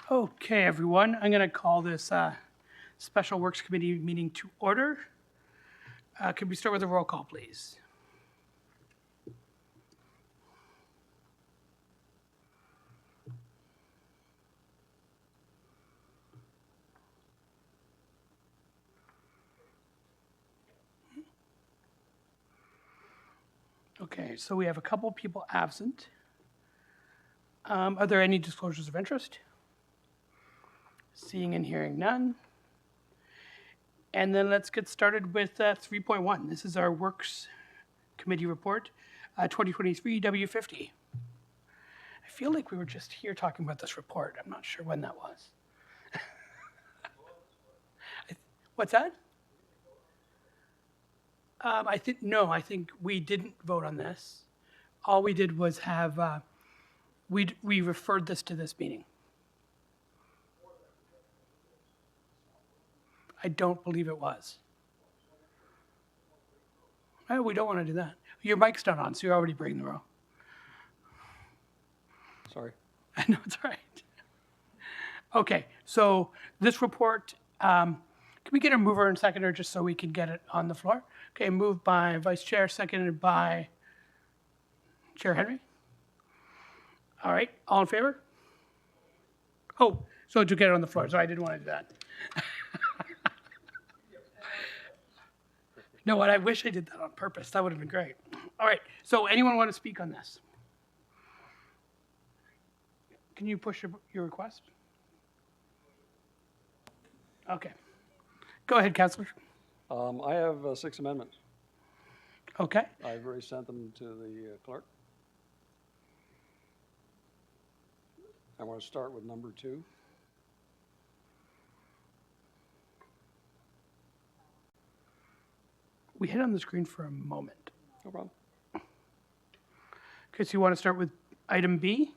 Okay, everyone, I'm going to call this Special Works Committee meeting to order. Could we start with a roll call, please? Okay, so we have a couple people absent. Are there any disclosures of interest? Seeing and hearing none. And then let's get started with 3.1. This is our Works Committee report, 2023 W50. I feel like we were just here talking about this report. I'm not sure when that was. What's that? I think we didn't vote on this. All we did was have, we referred this to this meeting. I don't believe it was. Oh, we don't want to do that. Your mic's not on, so you're already breaking the rule. Sorry. No, it's all right. Okay, so this report, can we get a mover and seconder just so we can get it on the floor? Okay, moved by Vice Chair, seconded by Chair Henry. All right, all in favor? Oh, so to get it on the floor, so I didn't want to do that. No, what I wish I did that on purpose. That would have been great. All right, so anyone want to speak on this? Can you push your request? Okay. Go ahead, Councillor. I have 6 amendments. Okay. I've already sent them to the clerk. I want to start with number 2. We hit on the screen for a moment. No problem. Okay, so you want to start with item B?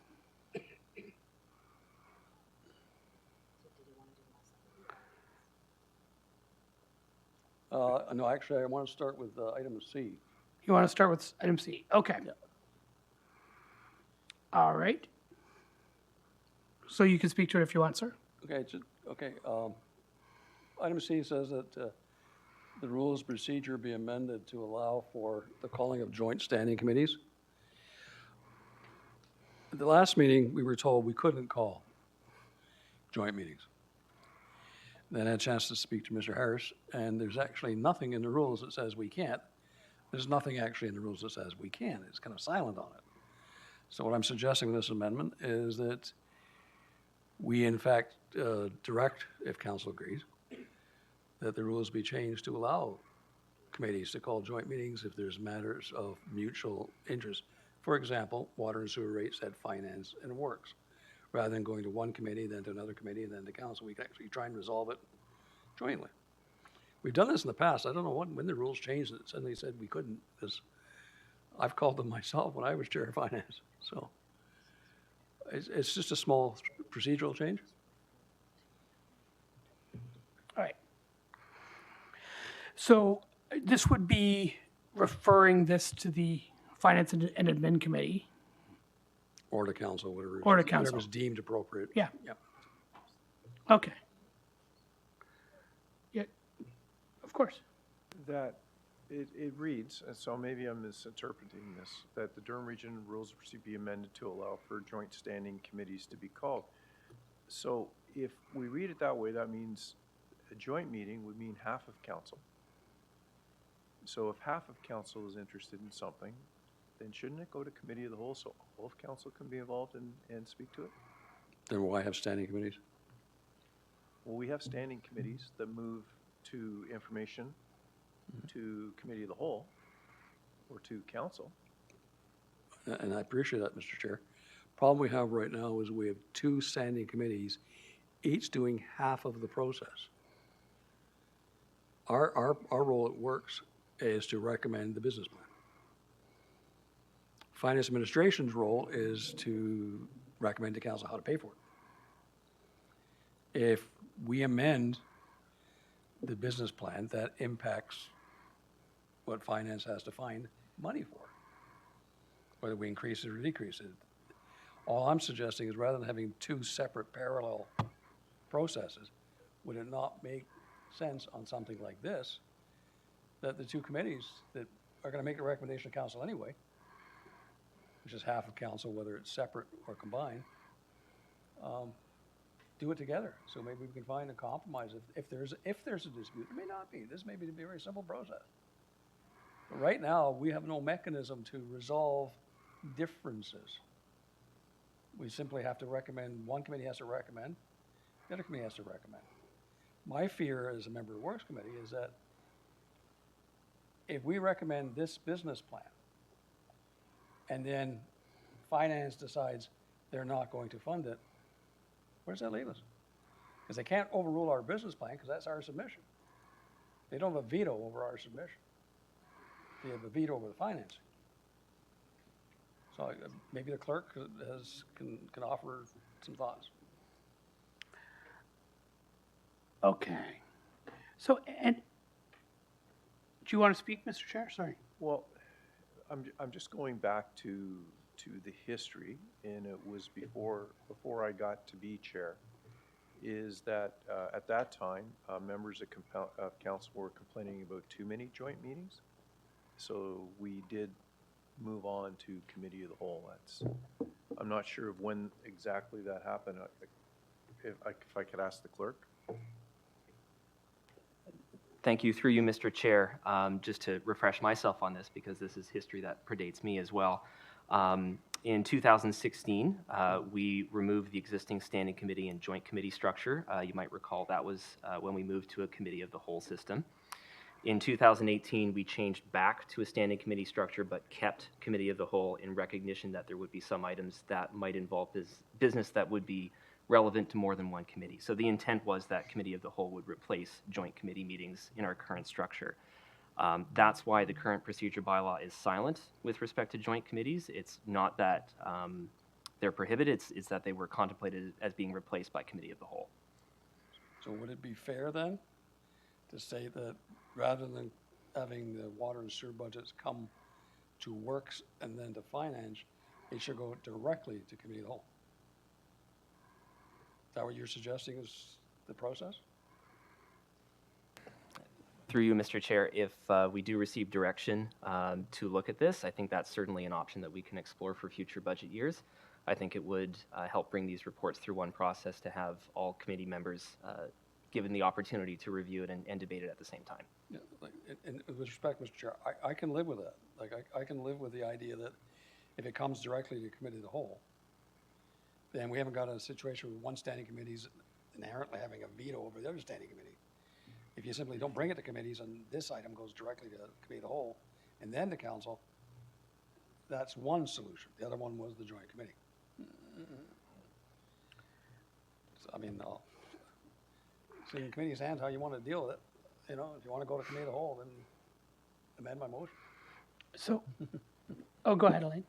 No, actually, I want to start with item C. You want to start with item C? Okay. Yeah. All right. So you can speak to it if you want, sir. Okay. Item C says that the rules of procedure be amended to allow for the calling of joint standing committees. At the last meeting, we were told we couldn't call joint meetings. Then I had a chance to speak to Mr. Harris, and there's actually nothing in the rules that says we can't. There's nothing actually in the rules that says we can. It's kind of silent on it. So what I'm suggesting with this amendment is that we, in fact, direct, if council agrees, that the rules be changed to allow committees to call joint meetings if there's matters of mutual interest. For example, water and sewer rates at finance and works. Rather than going to one committee, then to another committee, and then to council, we can actually try and resolve it jointly. We've done this in the past. I don't know when the rules changed that suddenly said we couldn't, because I've called them myself when I was chair of finance. So it's just a small procedural change. All right. So this would be referring this to the Finance and Admin Committee. Or to council, whatever. Or to council. Whatever's deemed appropriate. Yeah. Yep. Okay. Yeah, of course. That it reads, and so maybe I'm misinterpreting this, that the Durham Region Rules of Procedure be amended to allow for joint standing committees to be called. So if we read it that way, that means a joint meeting would mean half of council. So if half of council is interested in something, then shouldn't it go to committee of the whole so all of council can be involved and speak to it? Then why have standing committees? Well, we have standing committees that move to information to committee of the whole or to council. And I appreciate that, Mr. Chair. Problem we have right now is we have 2 standing committees, each doing half of the process. Our role at Works is to recommend the business plan. Finance Administration's role is to recommend to council how to pay for it. If we amend the business plan, that impacts what finance has to find money for, whether we increase it or decrease it. All I'm suggesting is rather than having two separate parallel processes, would it not make sense on something like this, that the two committees that are going to make a recommendation to council anyway, which is half of council, whether it's separate or combined, do it together. So maybe we can find a compromise if there's a dispute. There may not be. This may be a very simple process. But right now, we have no mechanism to resolve differences. We simply have to recommend, one committee has to recommend, the other committee has to recommend. My fear as a member of the Works Committee is that if we recommend this business plan, and then finance decides they're not going to fund it, where does that leave us? Because they can't overrule our business plan, because that's our submission. They don't have a veto over our submission. They have a veto over the financing. So maybe the clerk can offer some thoughts. Okay. So, and, do you want to speak, Mr. Chair? Sorry. Well, I'm just going back to the history, and it was before I got to be chair, is that at that time, members of council were complaining about too many joint meetings. So we did move on to committee of the whole. I'm not sure of when exactly that happened. If I could ask the clerk. Thank you. Through you, Mr. Chair, just to refresh myself on this, because this is history that predates me as well. In 2016, we removed the existing standing committee and joint committee structure. You might recall that was when we moved to a committee of the whole system. In 2018, we changed back to a standing committee structure, but kept committee of the whole in recognition that there would be some items that might involve business that would be relevant to more than one committee. So the intent was that committee of the whole would replace joint committee meetings in our current structure. That's why the current procedure bylaw is silent with respect to joint committees. It's not that they're prohibited, it's that they were contemplated as being replaced by committee of the whole. So would it be fair then to say that rather than having the water and sewer budgets come to Works and then to Finance, it should go directly to committee of the whole? Is that what you're suggesting is the process? Through you, Mr. Chair, if we do receive direction to look at this, I think that's certainly an option that we can explore for future budget years. I think it would help bring these reports through one process to have all committee members given the opportunity to review it and debate it at the same time. Yeah, like, and with respect, Mr. Chair, I can live with that. Like, I can live with the idea that if it comes directly to committee of the whole, then we haven't got a situation where one standing committee is inherently having a veto over the other standing committee. If you simply don't bring it to committees and this item goes directly to committee of the whole and then to council, that's one solution. The other one was the joint committee. So, I mean, it's in the committee's hands how you want to deal with it. You know, if you want to go to committee of the whole, then amend my motion. So, oh, go ahead, Elaine.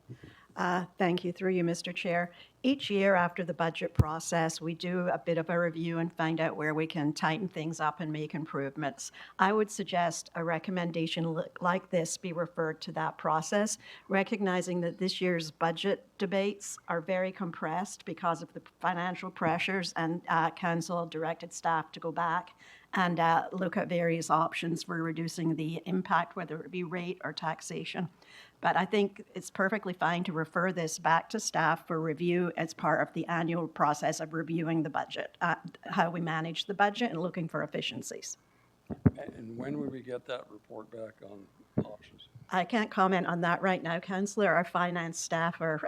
Thank you. Through you, Mr. Chair. Each year after the budget process, we do a bit of a review and find out where we can tighten things up and make improvements. I would suggest a recommendation like this be referred to that process, recognizing that this year's budget debates are very compressed because of the financial pressures, and council directed staff to go back and look at various options for reducing the impact, whether it be rate or taxation. But I think it's perfectly fine to refer this back to staff for review as part of the annual process of reviewing the budget, how we manage the budget and looking for efficiencies. And when will we get that report back on options? I can't comment on that right now, Councillor. Our finance staff are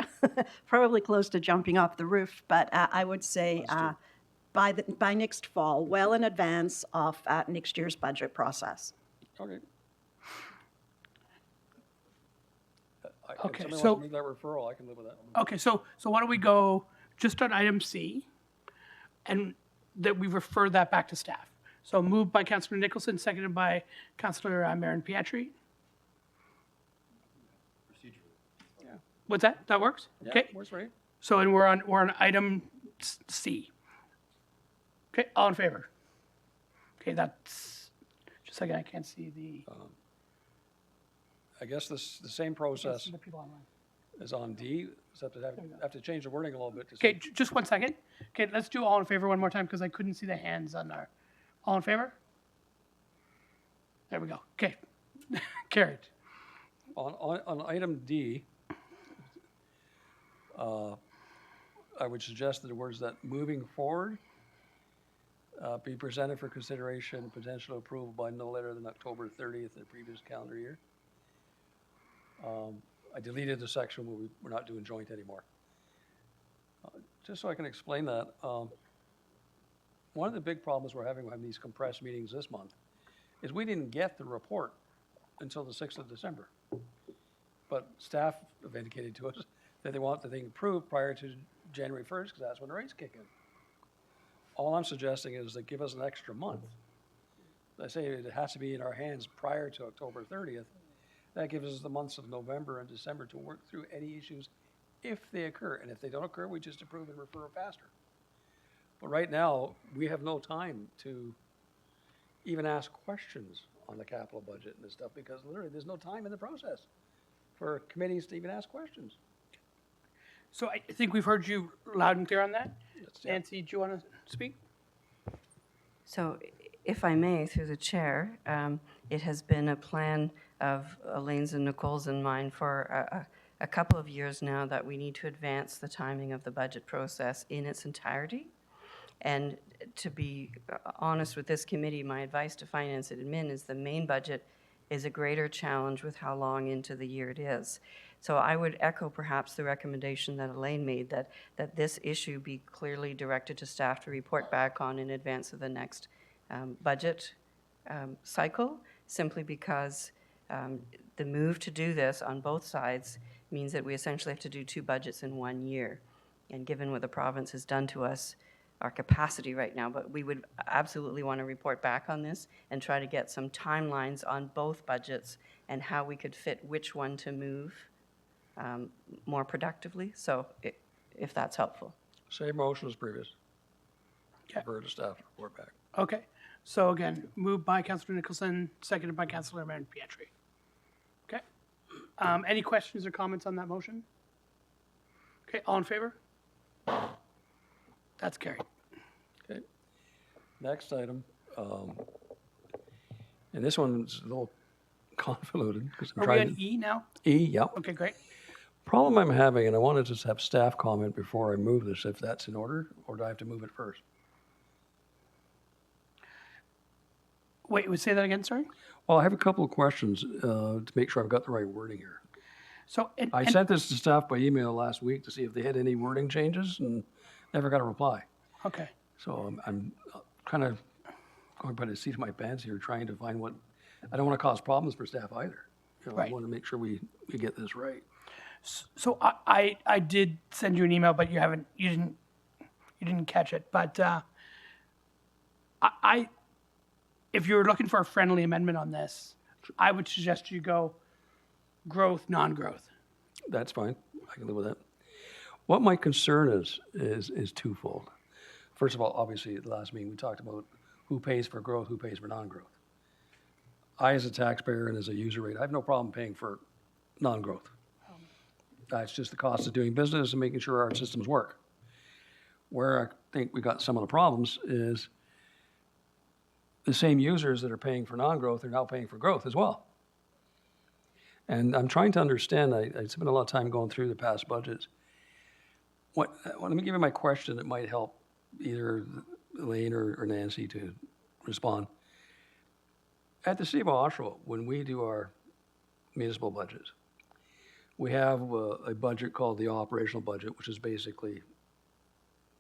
probably close to jumping off the roof, but I would say by next fall, well in advance of next year's budget process. Okay. Okay, If somebody so- wants to make that referral, I can live with that. Okay, so why don't we go just on item C, and that we refer that back to staff. So moved by Councillor Nicholson, seconded by Councillor Marin Pietri. What's that? That works? Yeah, Okay. works for you. So, and we're on item C. Okay, all in favor? Okay, that's, just a second, I can't see the, I guess the same process. the people online. is on D. So have to change the wording a little bit to Okay, say, just 1 second. Okay, let's do all in favor one more time because I couldn't see the hands on our, all in favor? There we go. Okay, carried. on item D, I would suggest that the words that moving forward be presented for consideration and potential approval by no later than October 30th of the previous calendar year. I deleted the section where we're not doing joint anymore. Just so I can explain that, one of the big problems we're having these compressed meetings this month is we didn't get the report until the 6th of December. But staff have indicated to us that they want the thing approved prior to January 1st, because that's when the rates kick in. All I'm suggesting is that give us an extra month. I say it has to be in our hands prior to October 30th. That gives us the months of November and December to work through any issues if they occur. And if they don't occur, we just approve and refer faster. But right now, we have no time to even ask questions on the capital budget and this stuff, because literally there's no time in the process for committees to even ask questions. So I think we've heard you loud and clear on that. Yeah. Nancy, do you want to speak? So if I may, through the chair, it has been a plan of Elaine's and Nicole's and mine for a couple of years now that we need to advance the timing of the budget process in its entirety. And to be honest with this committee, my advice to Finance and Admin is the main budget is a greater challenge with how long into the year it is. So I would echo perhaps the recommendation that Elaine made, that this issue be clearly directed to staff to report back on in advance of the next budget cycle, simply because the move to do this on both sides means that we essentially have to do 2 budgets in 1 year. And given what the province has done to us, our capacity right now, but we would absolutely want to report back on this and try to get some timelines on both budgets and how we could fit which one to move more productively. So if that's helpful. Same motion as previous. Okay. Refer to staff, report back. Okay, so again, moved by Councillor Nicholson, seconded by Councillor Pietri. Okay, any questions or comments on that motion? Okay, all in favor? That's carried. Okay. Next item, and this one's a little convoluted because I'm Are we trying on E now? E, yep. Okay, great. Problem I'm having, and I wanted to just have staff comment before I move this, if that's in order, or do I have to move it first? Wait, would say that again, sorry? Well, I have a couple of questions to make sure I've got the right wording here. So, I sent this to staff by email last week to see if they had any wording changes and never got a reply. okay, So I'm kind of going by the seat of my pants here, trying to find what, I don't want to cause problems for staff either. You know, I Right. want to make sure we get this right. so I did send you an email, but you didn't catch it. But if you're looking for a friendly amendment on this, I would suggest you go growth, non-growth. That's fine. I can live with that. What my concern is twofold. First of all, obviously, at the last meeting, we talked about who pays for growth, who pays for non-growth. I, as a taxpayer and as a user rate, I have no problem paying for non-growth. That's just the cost of doing business and making sure our systems work. Where I think we got some of the problems is the same users that are paying for non-growth are now paying for growth as well. And I'm trying to understand, I spent a lot of time going through the past budgets. Let me give you my question that might help either Elaine or Nancy to respond. At the City of Oshawa, when we do our municipal budgets, we have a budget called the operational budget, which is basically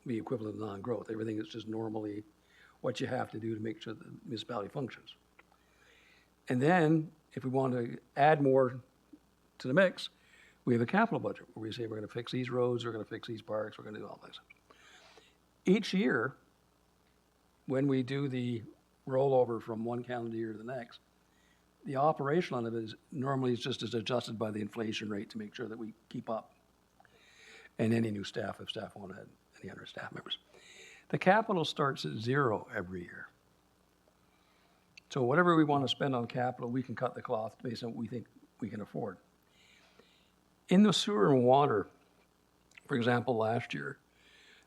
the equivalent of non-growth. Everything is just normally what you have to do to make sure the municipality functions. And then, if we want to add more to the mix, we have a capital budget where we say we're going to fix these roads, we're going to fix these parks, we're going to do all this. Each year, when we do the rollover from one calendar year to the next, the operational of it is normally just as adjusted by the inflation rate to make sure that we keep up. And any new staff, if staff want to add any other staff members. The capital starts at 0 every year. So whatever we want to spend on capital, we can cut the cloth based on what we think we can afford. In the sewer and water, for example, last year,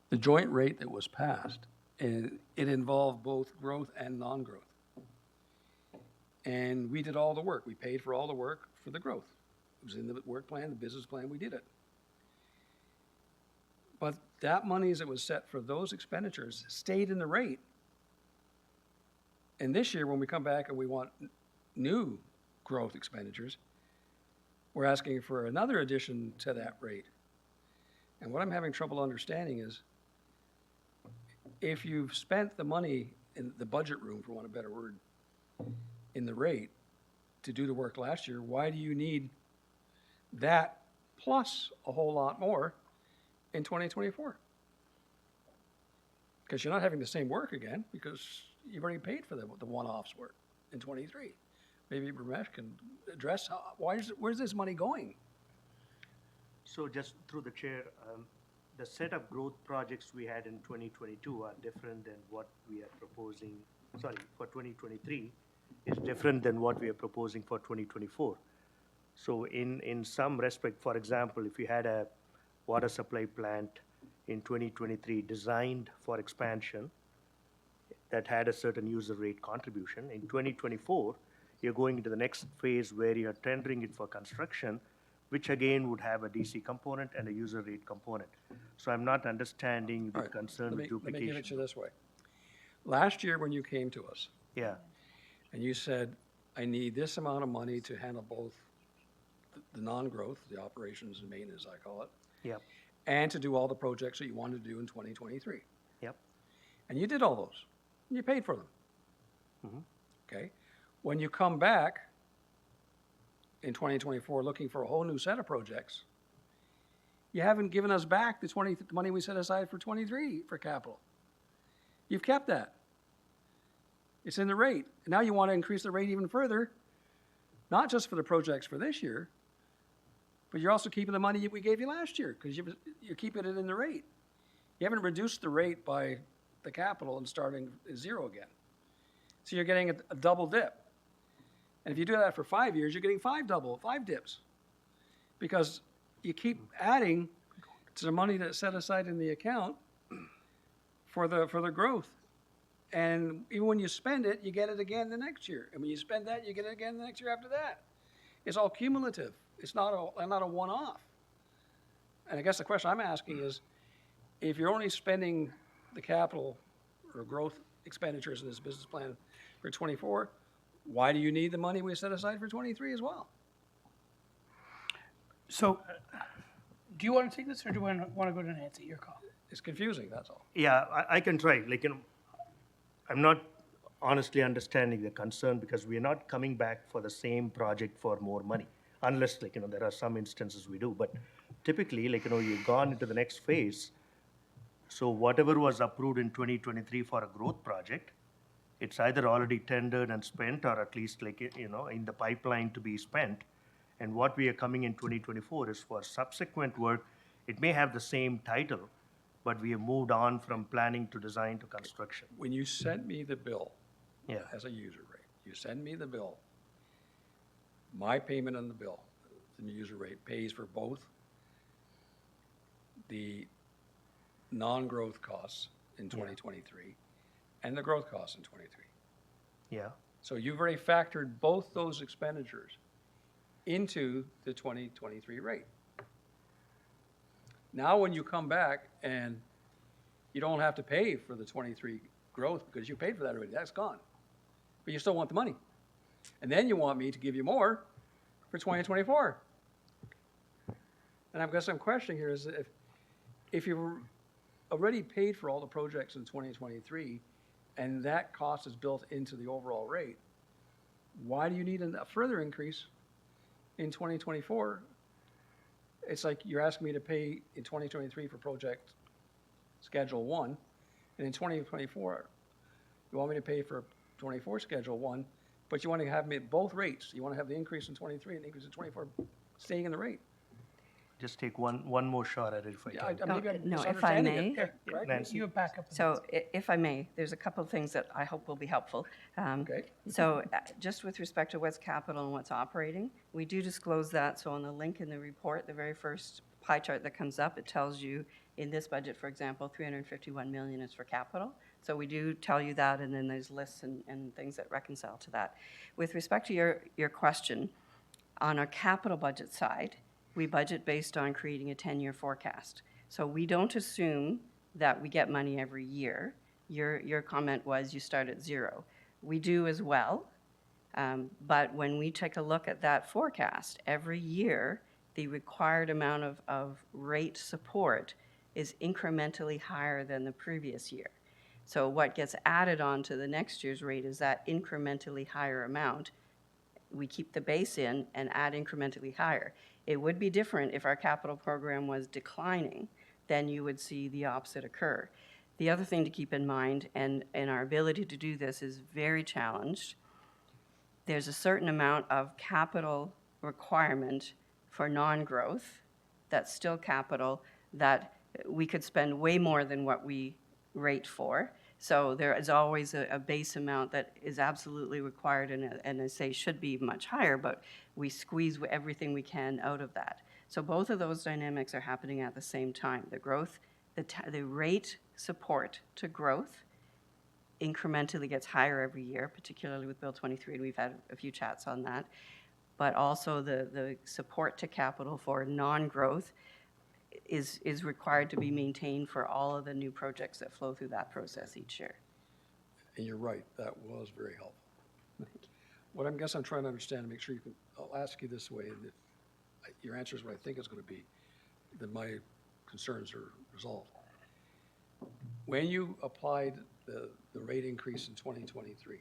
the joint rate that was passed, it involved both growth and non-growth. And we did all the work. We paid for all the work for the growth. It was in the work plan, the business plan, we did it. But that monies that was set for those expenditures stayed in the rate. And this year, when we come back and we want new growth expenditures, we're asking for another addition to that rate. And what I'm having trouble understanding is, if you've spent the money in the budget room, for want of a better word, in the rate to do the work last year, why do you need that plus a whole lot more in 2024? Because you're not having the same work again, because you've already paid for the one-offs work in '23. Maybe Ramesh can address where's this money going? So just through the chair, the set of growth projects we had in 2022 are different than what we are proposing, for 2023 is different than what we are proposing for 2024. So in some respect, for example, if you had a water supply plant in 2023 designed for expansion that had a certain user rate contribution, in 2024, you're going into the next phase where you're tendering it for construction, which again would have a DC component and a user rate component. So I'm not understanding the All right, concern with Let me give it to you duplication. this way. Last year, when you came to us, Yeah, and you said, I need this amount of money to handle both the non-growth, the operations and maintenance, I call it, yep, and to do all the projects that you wanted to do in 2023. yep, And you did all those, and you paid for them. Mm-hmm. Okay? When you come back in 2024 looking for a whole new set of projects, you haven't given us back the money we set aside for 23 for capital. You've kept that. It's in the rate. And now you want to increase the rate even further, not just for the projects for this year, but you're also keeping the money we gave you last year because you're keeping it in the rate. You haven't reduced the rate by the capital and starting at zero again. So you're getting a double dip. And if you do that for 5 years, you're getting five dips. Because you keep adding to the money that's set aside in the account for the growth. And even when you spend it, you get it again the next year. And when you spend that, you get it again the next year after that. It's all cumulative. It's not a one-off. And I guess the question I'm asking is, if you're only spending the capital or growth expenditures in this business plan for '24, why do you need the money we set aside for '23 as well? So, do you want to take this, or do you want to go to Nancy? Your call. It's confusing, that's all. yeah, I can try, I'm not honestly understanding the concern because we are not coming back for the same project for more money. Unless, there are some instances we do, but typically, you've gone into the next phase. So whatever was approved in 2023 for a growth project, it's either already tendered and spent or at least in the pipeline to be spent. And what we are coming in 2024 is for subsequent work. It may have the same title, but we have moved on from planning to design to construction. When you sent me the bill Yeah, as a user rate, you send me the bill, my payment on the bill, the user rate pays for both the non-growth costs in 2023 and the growth costs in '23. yeah, So you've already factored both those expenditures into the 2023 rate. Now, when you come back and you don't have to pay for the '23 growth because you paid for that already, that's gone. But you still want the money. And then you want me to give you more for 2024. And I guess I'm questioning here is if you've already paid for all the projects in 2023 and that cost is built into the overall rate, why do you need a further increase in 2024? It's like you're asking me to pay in 2023 for project Schedule 1, and in 2024, you want me to pay for 24 Schedule 1, but you want to have me at both rates. You want to have the increase in '23 and the increase in '24 staying in the rate. just take one more shot at it if I Yeah, can. maybe I'm No, if I misunderstanding it. may. Here, Correct? Nancy. you back up. So if I may, there's a couple of things that I hope will be helpful. Okay. So just with respect to what's capital and what's operating, we do disclose that. So on the link in the report, the very first pie chart that comes up, it tells you in this budget, for example, 351 million is for capital. So we do tell you that, and then there's lists and things that reconcile to that. With respect to your question, on our capital budget side, we budget based on creating a 10-year forecast. So we don't assume that we get money every year. Your comment was you start at zero. We do as well, but when we take a look at that forecast, every year, the required amount of rate support is incrementally higher than the previous year. So what gets added on to the next year's rate is that incrementally higher amount. We keep the base in and add incrementally higher. It would be different if our capital program was declining, then you would see the opposite occur. The other thing to keep in mind, and our ability to do this is very challenged, there's a certain amount of capital requirement for non-growth that's still capital that we could spend way more than what we rate for. So there is always a base amount that is absolutely required and I say should be much higher, but we squeeze everything we can out of that. So both of those dynamics are happening at the same time. The growth, the rate support to growth incrementally gets higher every year, particularly with Bill 23, and we've had a few chats on that. But also the support to capital for non-growth is required to be maintained for all of the new projects that flow through that process each year. And you're right, that was very helpful. What I guess I'm trying to understand, to make sure you can, I'll ask you this way, and if your answer is what I think it's going to be, then my concerns are resolved. When you applied the rate increase in 2023,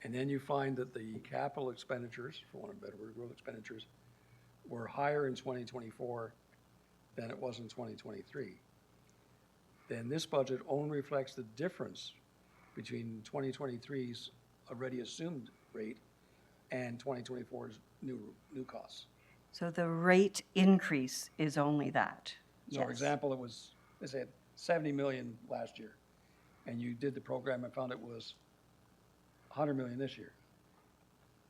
and then you find that the capital expenditures, for want of a better word, growth expenditures, were higher in 2024 than it was in 2023, then this budget only reflects the difference between 2023's already assumed rate and 2024's new costs. So the rate increase is only that. So for Yes. example, it was, let's say, 70 million last year, and you did the program and found it was 100 million this year.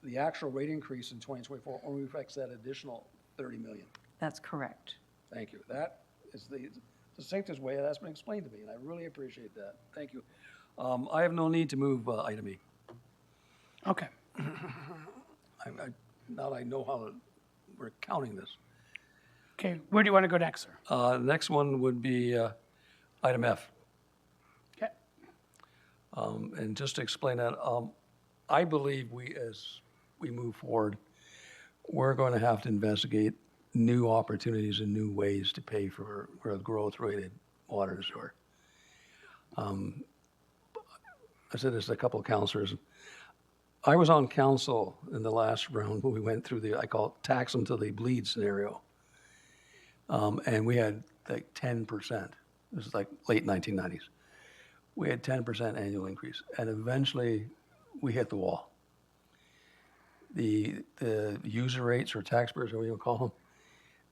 The actual rate increase in 2024 only reflects that additional 30 million. That's correct. Thank you. That is the succinct way that's been explained to me, and I really appreciate that. Thank you. I have no need to move item E. Okay. Now that I know how we're counting this. Okay, where do you want to go next, sir? The next one would be item F. Okay. And just to explain that, I believe as we move forward, we're going to have to investigate new opportunities and new ways to pay for growth-rated water and sewer. I said this to a couple of counselors. I was on council in the last round when we went through I call it tax them till they bleed scenario. And we had like 10%. This is like late 1990s. We had 10% annual increase, and eventually we hit the wall. The user rates or taxpayers, whatever you call them,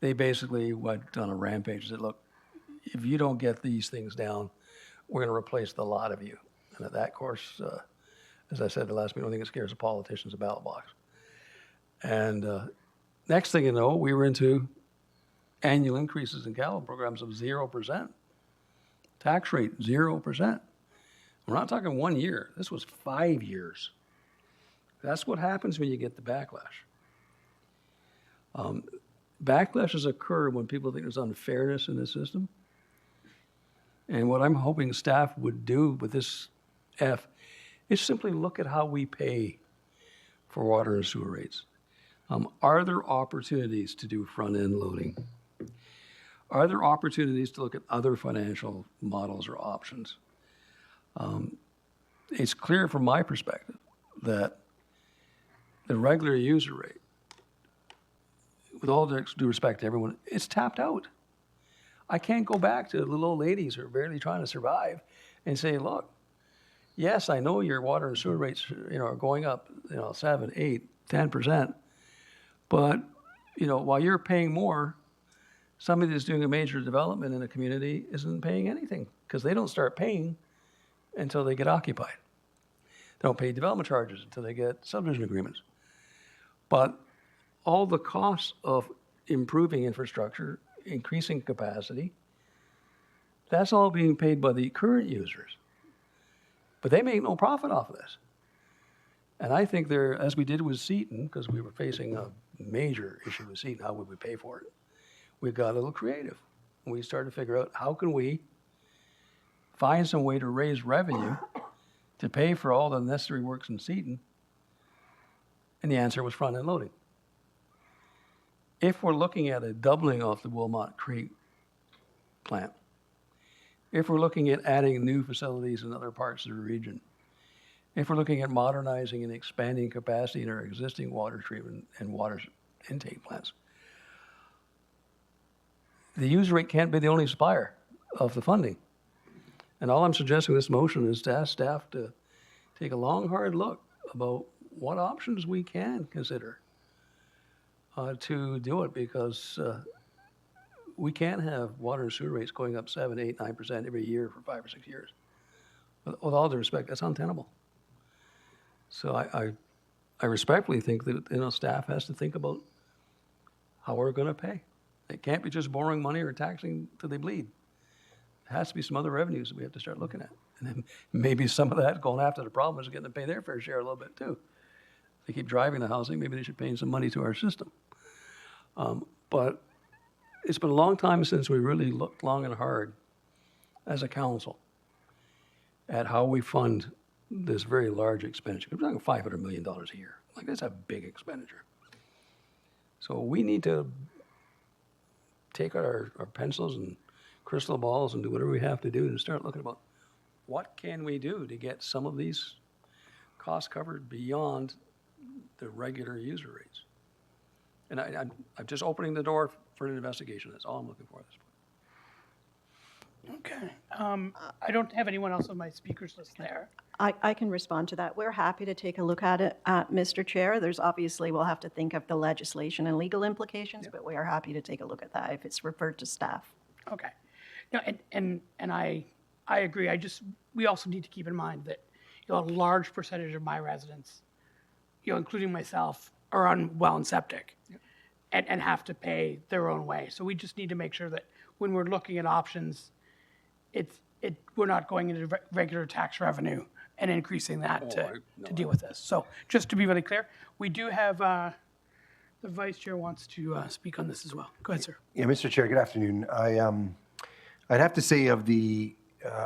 they basically went on a rampage and said, look, if you don't get these things down, we're going to replace the lot of you. And at that course, as I said the last meeting, I don't think it scares the politicians a ballot box. And next thing you know, we were into annual increases in capital programs of 0%. Tax rate, 0%. We're not talking 1 year. This was 5 years. That's what happens when you get the backlash. Backlashes occur when people think there's unfairness in the system. And what I'm hoping staff would do with this F is simply look at how we pay for water and sewer rates. Are there opportunities to do front-end loading? Are there opportunities to look at other financial models or options? It's clear from my perspective that the regular user rate, with all due respect to everyone, it's tapped out. I can't go back to the little old ladies who are barely trying to survive and say, look, yes, I know your water and sewer rates, are going up, 7, 8, 10%, but you know, while you're paying more, somebody that's doing a major development in a community isn't paying anything because they don't start paying until they get occupied. They don't pay development charges until they get subdivision agreements. But all the costs of improving infrastructure, increasing capacity, that's all being paid by the current users. But they make no profit off of this. And I think there, as we did with Seton, because we were facing a major issue with Seton, how would we pay for it? We got a little creative. We started to figure out how can we find some way to raise revenue to pay for all the necessary works in Seton? And the answer was front-end loading. If we're looking at a doubling of the Wilmot Creek plant, if we're looking at adding new facilities in other parts of the region, if we're looking at modernizing and expanding capacity in our existing water treatment and water intake plants, the user rate can't be the only supplier of the funding. And all I'm suggesting with this motion is to ask staff to take a long, hard look about what options we can consider to do it, because we can't have water and sewer rates going up 7, 8, 9% every year for 5 or 6 years. With all due respect, that's untenable. So I respectfully think that, you know, staff has to think about how we're going to pay. It can't be just borrowing money or taxing till they bleed. There has to be some other revenues that we have to start looking at. And then maybe some of that going after the problem is getting to pay their fair share a little bit too. If they keep driving the housing, maybe they should pay some money to our system. But it's been a long time since we really looked long and hard as a council at how we fund this very large expenditure. We're talking $500 million a year. Like, that's a big expenditure. So we need to take our pencils and crystal balls and do whatever we have to do to start looking about what can we do to get some of these costs covered beyond the regular user rates. And I'm just opening the door for an investigation. That's all I'm looking for at this point. Okay. I don't have anyone else on my speakers list there. I can respond to that. We're happy to take a look at it, Mr. Chair. There's obviously, we'll have to think of the legislation and legal implications, but we are happy to take a look at that if it's referred to staff. Okay. No, and I agree. We also need to keep in mind that, you know, a large percentage of my residents, you know, including myself, are on well and septic and have to pay their own way. So we just need to make sure that when we're looking at options, we're not going into regular tax revenue and increasing that to deal with this. So just to be really clear, we do have the Vice Chair wants to speak on this as well. Go ahead, sir. Yeah, Mr. Chair, good afternoon. I'd have to say of the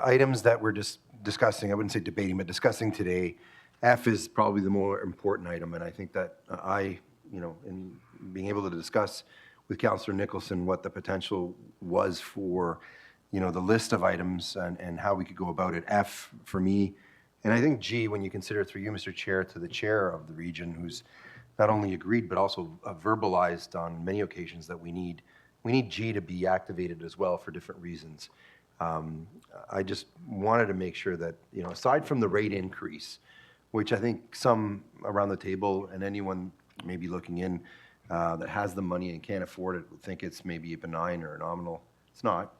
items that we're just discussing, I wouldn't say debating, but discussing today, F is probably the more important item. And I think that in being able to discuss with Councillor Nicholson what the potential was for, you know, the list of items and how we could go about it. F for me, and I think G, when you consider through you, Mr. Chair, to the chair of the region, who's not only agreed but also verbalized on many occasions that we need G to be activated as well for different reasons. I just wanted to make sure that, you know, aside from the rate increase, which I think some around the table and anyone maybe looking in that has the money and can't afford it would think it's maybe benign or nominal. It's not.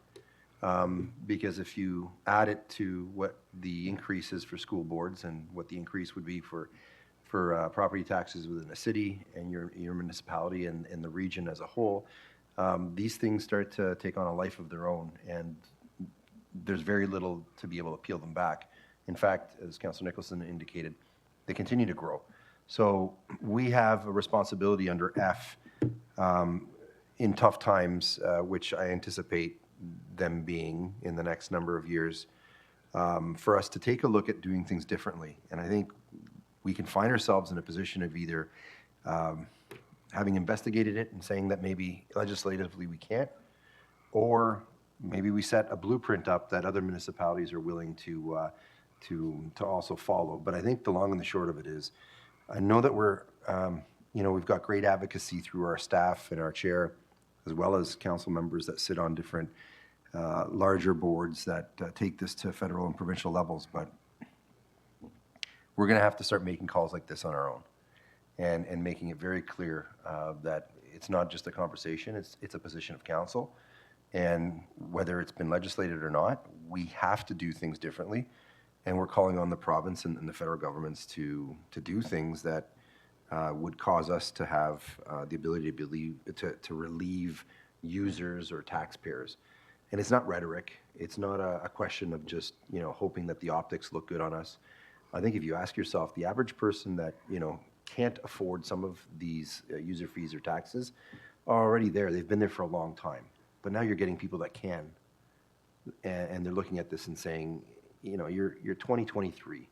Because if you add it to what the increase is for school boards and what the increase would be for property taxes within a city and your municipality and the region as a whole, these things start to take on a life of their own, and there's very little to be able to peel them back. In fact, as Councillor Nicholson indicated, they continue to grow. So we have a responsibility under F in tough times, which I anticipate them being in the next number of years, for us to take a look at doing things differently. And I think we can find ourselves in a position of either having investigated it and saying that maybe legislatively we can't, or maybe we set a blueprint up that other municipalities are willing to also follow. But I think the long and the short of it is, I know that we've got great advocacy through our staff and our chair, as well as council members that sit on different larger boards that take this to federal and provincial levels. But we're going to have to start making calls like this on our own and making it very clear that it's not just a conversation, it's a position of council. And whether it's been legislated or not, we have to do things differently. And we're calling on the province and the federal governments to do things that would cause us to have the ability to relieve users or taxpayers. And it's not rhetoric. It's not a question of just, hoping that the optics look good on us. I think if you ask yourself, the average person that, can't afford some of these user fees or taxes are already there. They've been there for a long time. But now you're getting people that can. And they're looking at this and saying, you're 2023.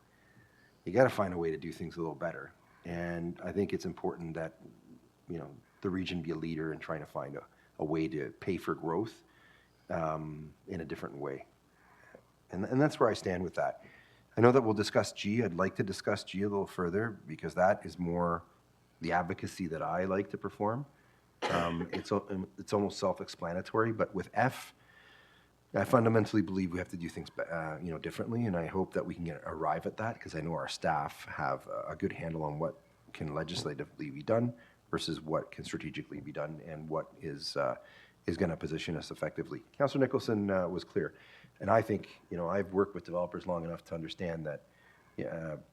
You got to find a way to do things a little better. And I think it's important that, the region be a leader in trying to find a way to pay for growth in a different way. And that's where I stand with that. I know that we'll discuss G. I'd like to discuss G a little further because that is more the advocacy that I like to perform. It's almost self-explanatory, but with F, I fundamentally believe we have to do things, differently, and I hope that we can arrive at that because I know our staff have a good handle on what can legislatively be done versus what can strategically be done and what is going to position us effectively. Councillor Nicholson was clear, and I think I've worked with developers long enough to understand that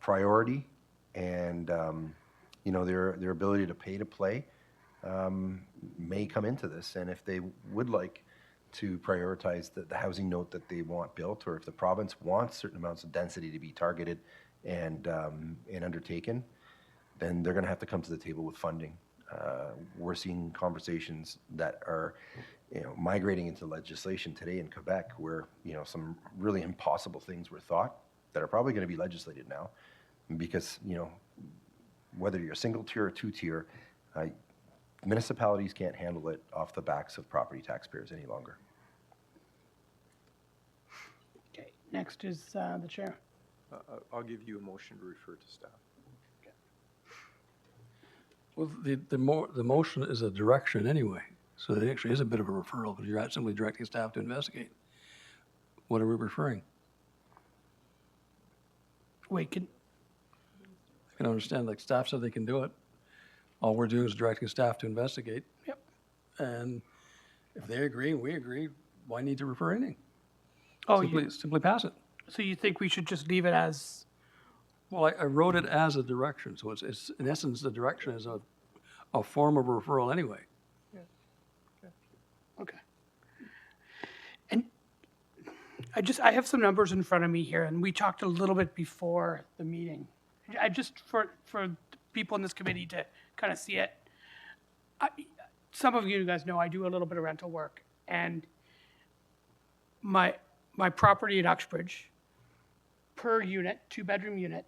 priority and their ability to pay to play may come into this, and if they would like to prioritize the housing note that they want built, or if the province wants certain amounts of density to be targeted and undertaken, then they're going to have to come to the table with funding. We're seeing conversations that are migrating into legislation today in Quebec where some really impossible things were thought that are probably going to be legislated now because whether you're single tier or two tier, municipalities can't handle it off the backs of property taxpayers any longer. Okay, next is the chair. I'll give you a motion to refer to staff. Well, the motion is a direction anyway, so it actually is a bit of a referral, but you're not simply directing staff to investigate. What are we referring? Wait, I can understand, like, staff said they can do it. All we're doing is directing staff to investigate. Yep. And if they agree and we agree, why need to refer anything? Oh, Simply pass it. so you think we should just leave it as, Well, I wrote it as a direction, so it's in essence, the direction is a form of referral anyway. okay. And I have some numbers in front of me here, and we talked a little bit before the meeting. I just, for people in this committee to kind of see it. Some of you guys know I do a little bit of rental work, and my property in Uxbridge, per unit, 2-bedroom unit,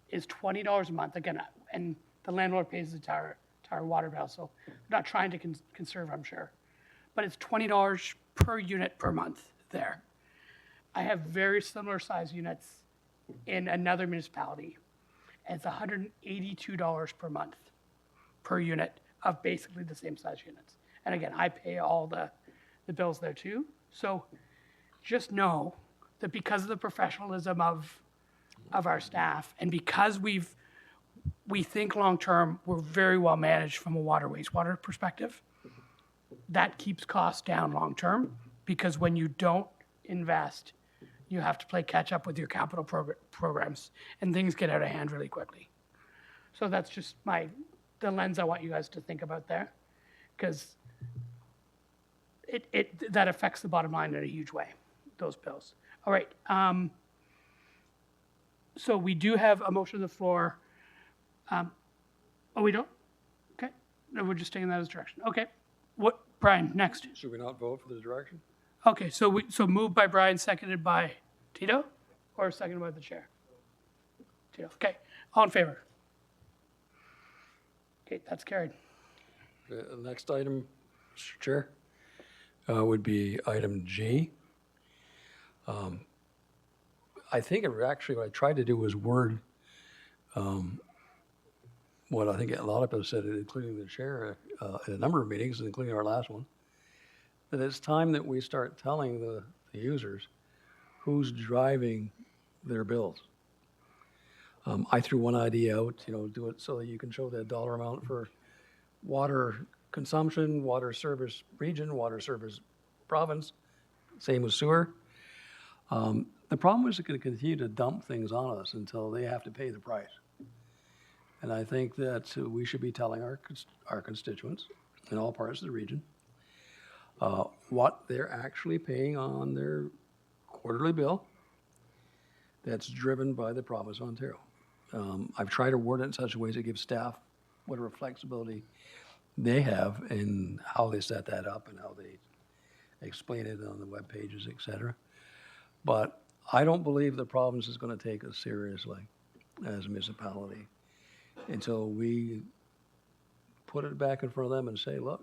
is $20 a month. Again, and the landlord pays the entire water bill, so I'm not trying to conserve, I'm sure. But it's $20 per unit per month there. I have very similar size units in another municipality, and it's $182 per month per unit of basically the same size units. And again, I pay all the bills there too. So just know that because of the professionalism of our staff, and because we think long-term, we're very well managed from a wastewater perspective, that keeps costs down long-term, because when you don't invest, you have to play catch-up with your capital programs, and things get out of hand really quickly. So that's just the lens I want you guys to think about there, because that affects the bottom line in a huge way, those bills. All right. So we do have a motion on the floor. Oh, we don't? Okay. No, we're just taking that as direction. Okay. What, Brian, next? Should we not vote for the direction? Okay, so moved by Brian, seconded by Tito, or seconded by the chair? Tito. Okay. All in favor? Okay, that's carried. The next item, Mr. Chair, would be item G. I think what I tried to do was word what I think a lot of us said, including the chair, in a number of meetings, including our last one, that it's time that we start telling the users who's driving their bills. I threw one idea out, do it so that you can show the dollar amount for water consumption, water service region, water service province, same with sewer. The problem is they're going to continue to dump things on us until they have to pay the price. And I think that we should be telling our constituents in all parts of the region what they're actually paying on their quarterly bill that's driven by the province of Ontario. I've tried to word it in such a way to give staff whatever flexibility they have in how they set that up and how they explain it on the web pages, et cetera. But I don't believe the province is going to take us seriously as a municipality until we put it back in front of them and say, look,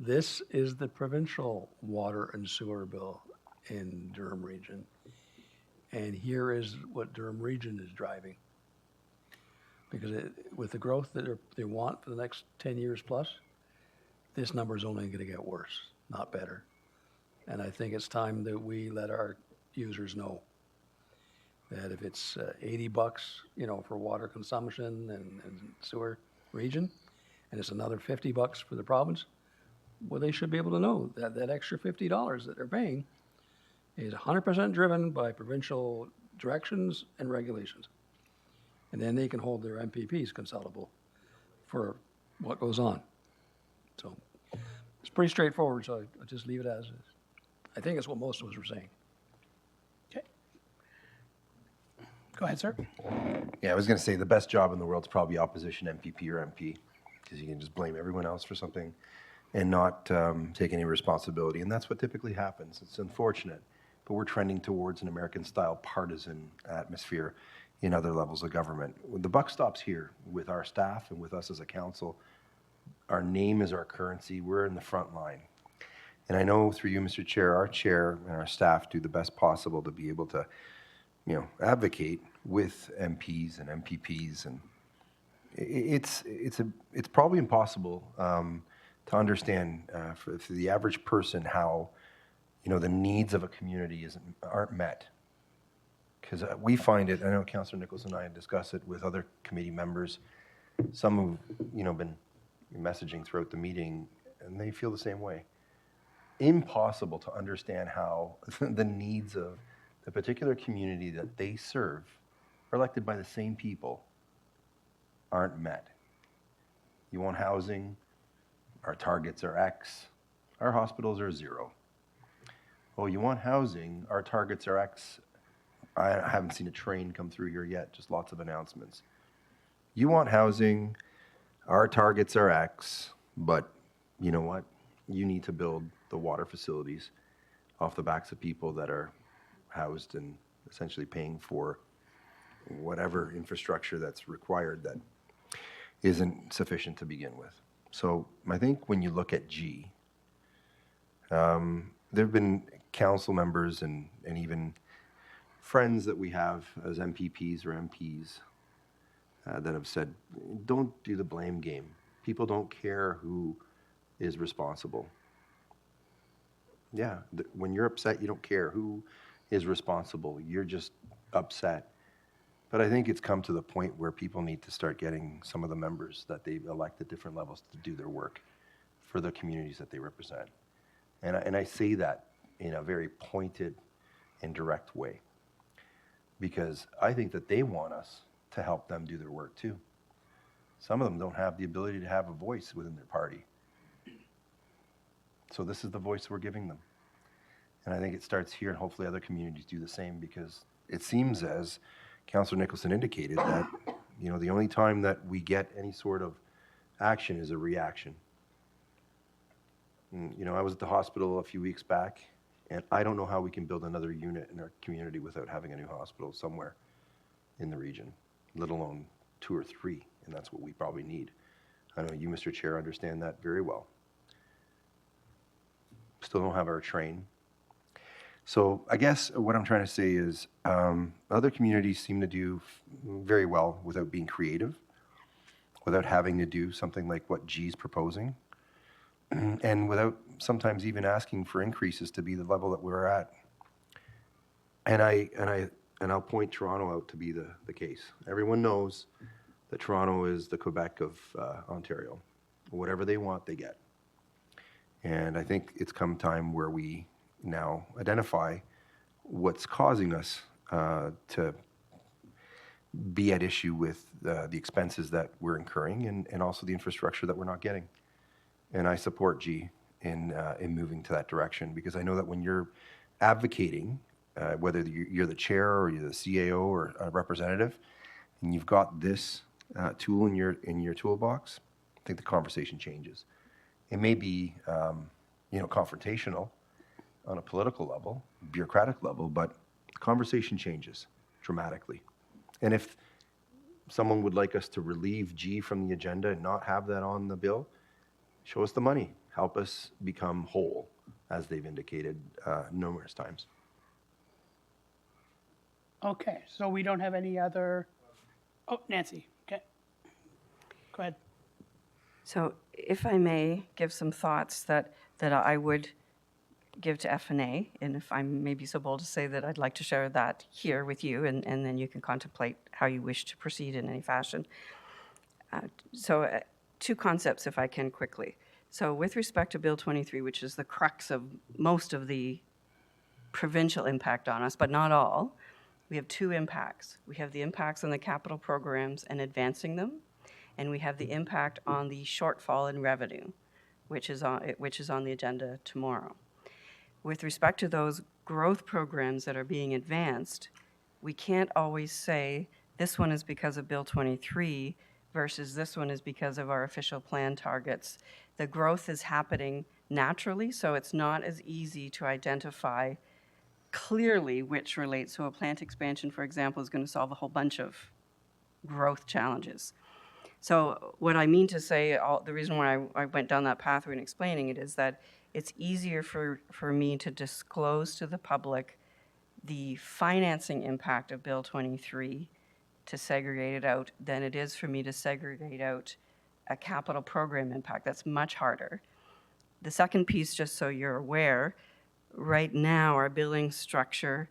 this is the provincial water and sewer bill in Durham Region. And here is what Durham Region is driving. Because with the growth that they want for the next 10 years plus, this number is only going to get worse, not better. And I think it's time that we let our users know that if it's $80, for water consumption and sewer region, and it's another $50 for the province, well, they should be able to know that that extra $50 that they're paying is 100% driven by provincial directions and regulations. And then they can hold their MPPs consultable for what goes on. So it's pretty straightforward, so I'll just leave it as is. I think it's what most of us were saying. Okay. Go ahead, sir. Yeah, I was going to say the best job in the world is probably opposition MPP or MP, because you can just blame everyone else for something and not take any responsibility. And that's what typically happens. It's unfortunate, but we're trending towards an American-style partisan atmosphere in other levels of government. The buck stops here with our staff and with us as a council. Our name is our currency. We're in the front line. And I know through you, Mr. Chair, our chair and our staff do the best possible to be able to, advocate with MPs and MPPs. And it's probably impossible to understand for the average person how, the needs of a community aren't met. Because we find it, I know Councillor Nichols and I have discussed it with other committee members, some who've, been messaging throughout the meeting, and they feel the same way. Impossible to understand how the needs of the particular community that they serve, are elected by the same people, aren't met. You want housing, our targets are X, our hospitals are 0. Oh, you want housing, our targets are X. I haven't seen a train come through here yet, just lots of announcements. You want housing, our targets are X, but you know what? You need to build the water facilities off the backs of people that are housed and essentially paying for whatever infrastructure that's required that isn't sufficient to begin with. So I think when you look at G, there have been council members and even friends that we have as MPPs or MPs that have said, don't do the blame game. People don't care who is responsible. Yeah, when you're upset, you don't care who is responsible. You're just upset. But I think it's come to the point where people need to start getting some of the members that they elect at different levels to do their work for the communities that they represent. And I say that in a very pointed and direct way, because I think that they want us to help them do their work too. Some of them don't have the ability to have a voice within their party. So this is the voice we're giving them. And I think it starts here, and hopefully other communities do the same, because it seems, as Councillor Nicholson indicated, that the only time that we get any sort of action is a reaction. And, I was at the hospital a few weeks back, and I don't know how we can build another unit in our community without having a new hospital somewhere in the region, let alone 2 or 3, and that's what we probably need. I know you, Mr. Chair, understand that very well. Still don't have our train. So I guess what I'm trying to say is other communities seem to do very well without being creative, without having to do something like what G's proposing, and without sometimes even asking for increases to be the level that we're at. And I'll point Toronto out to be the case. Everyone knows that Toronto is the Quebec of Ontario. Whatever they want, they get. And I think it's come time where we now identify what's causing us to be at issue with the expenses that we're incurring and also the infrastructure that we're not getting. And I support G in moving to that direction, because I know that when you're advocating, whether you're the chair or you're the CAO or a representative, and you've got this tool in your toolbox, I think the conversation changes. It may be, confrontational on a political level, bureaucratic level, but the conversation changes dramatically. And if someone would like us to relieve G from the agenda and not have that on the bill, show us the money. Help us become whole, as they've indicated numerous times. Okay, so we don't have any other, oh, Nancy, okay. Go ahead. So if I may give some thoughts that I would give to FNA, and if I may be so bold to say that I'd like to share that here with you, and then you can contemplate how you wish to proceed in any fashion. Two concepts, if I can quickly. So with respect to Bill 23, which is the crux of most of the provincial impact on us, but not all, we have two impacts. We have the impacts on the capital programs and advancing them, and we have the impact on the shortfall in revenue, which is on the agenda tomorrow. With respect to those growth programs that are being advanced, we can't always say this one is because of Bill 23 versus this one is because of our official plan targets. The growth is happening naturally, so it's not as easy to identify clearly which relates. So a plant expansion, for example, is going to solve a whole bunch of growth challenges. So what I mean to say, the reason why I went down that pathway in explaining it is that it's easier for me to disclose to the public the financing impact of Bill 23 to segregate it out than it is for me to segregate out a capital program impact. That's much harder. The second piece, just so you're aware, right now our billing structure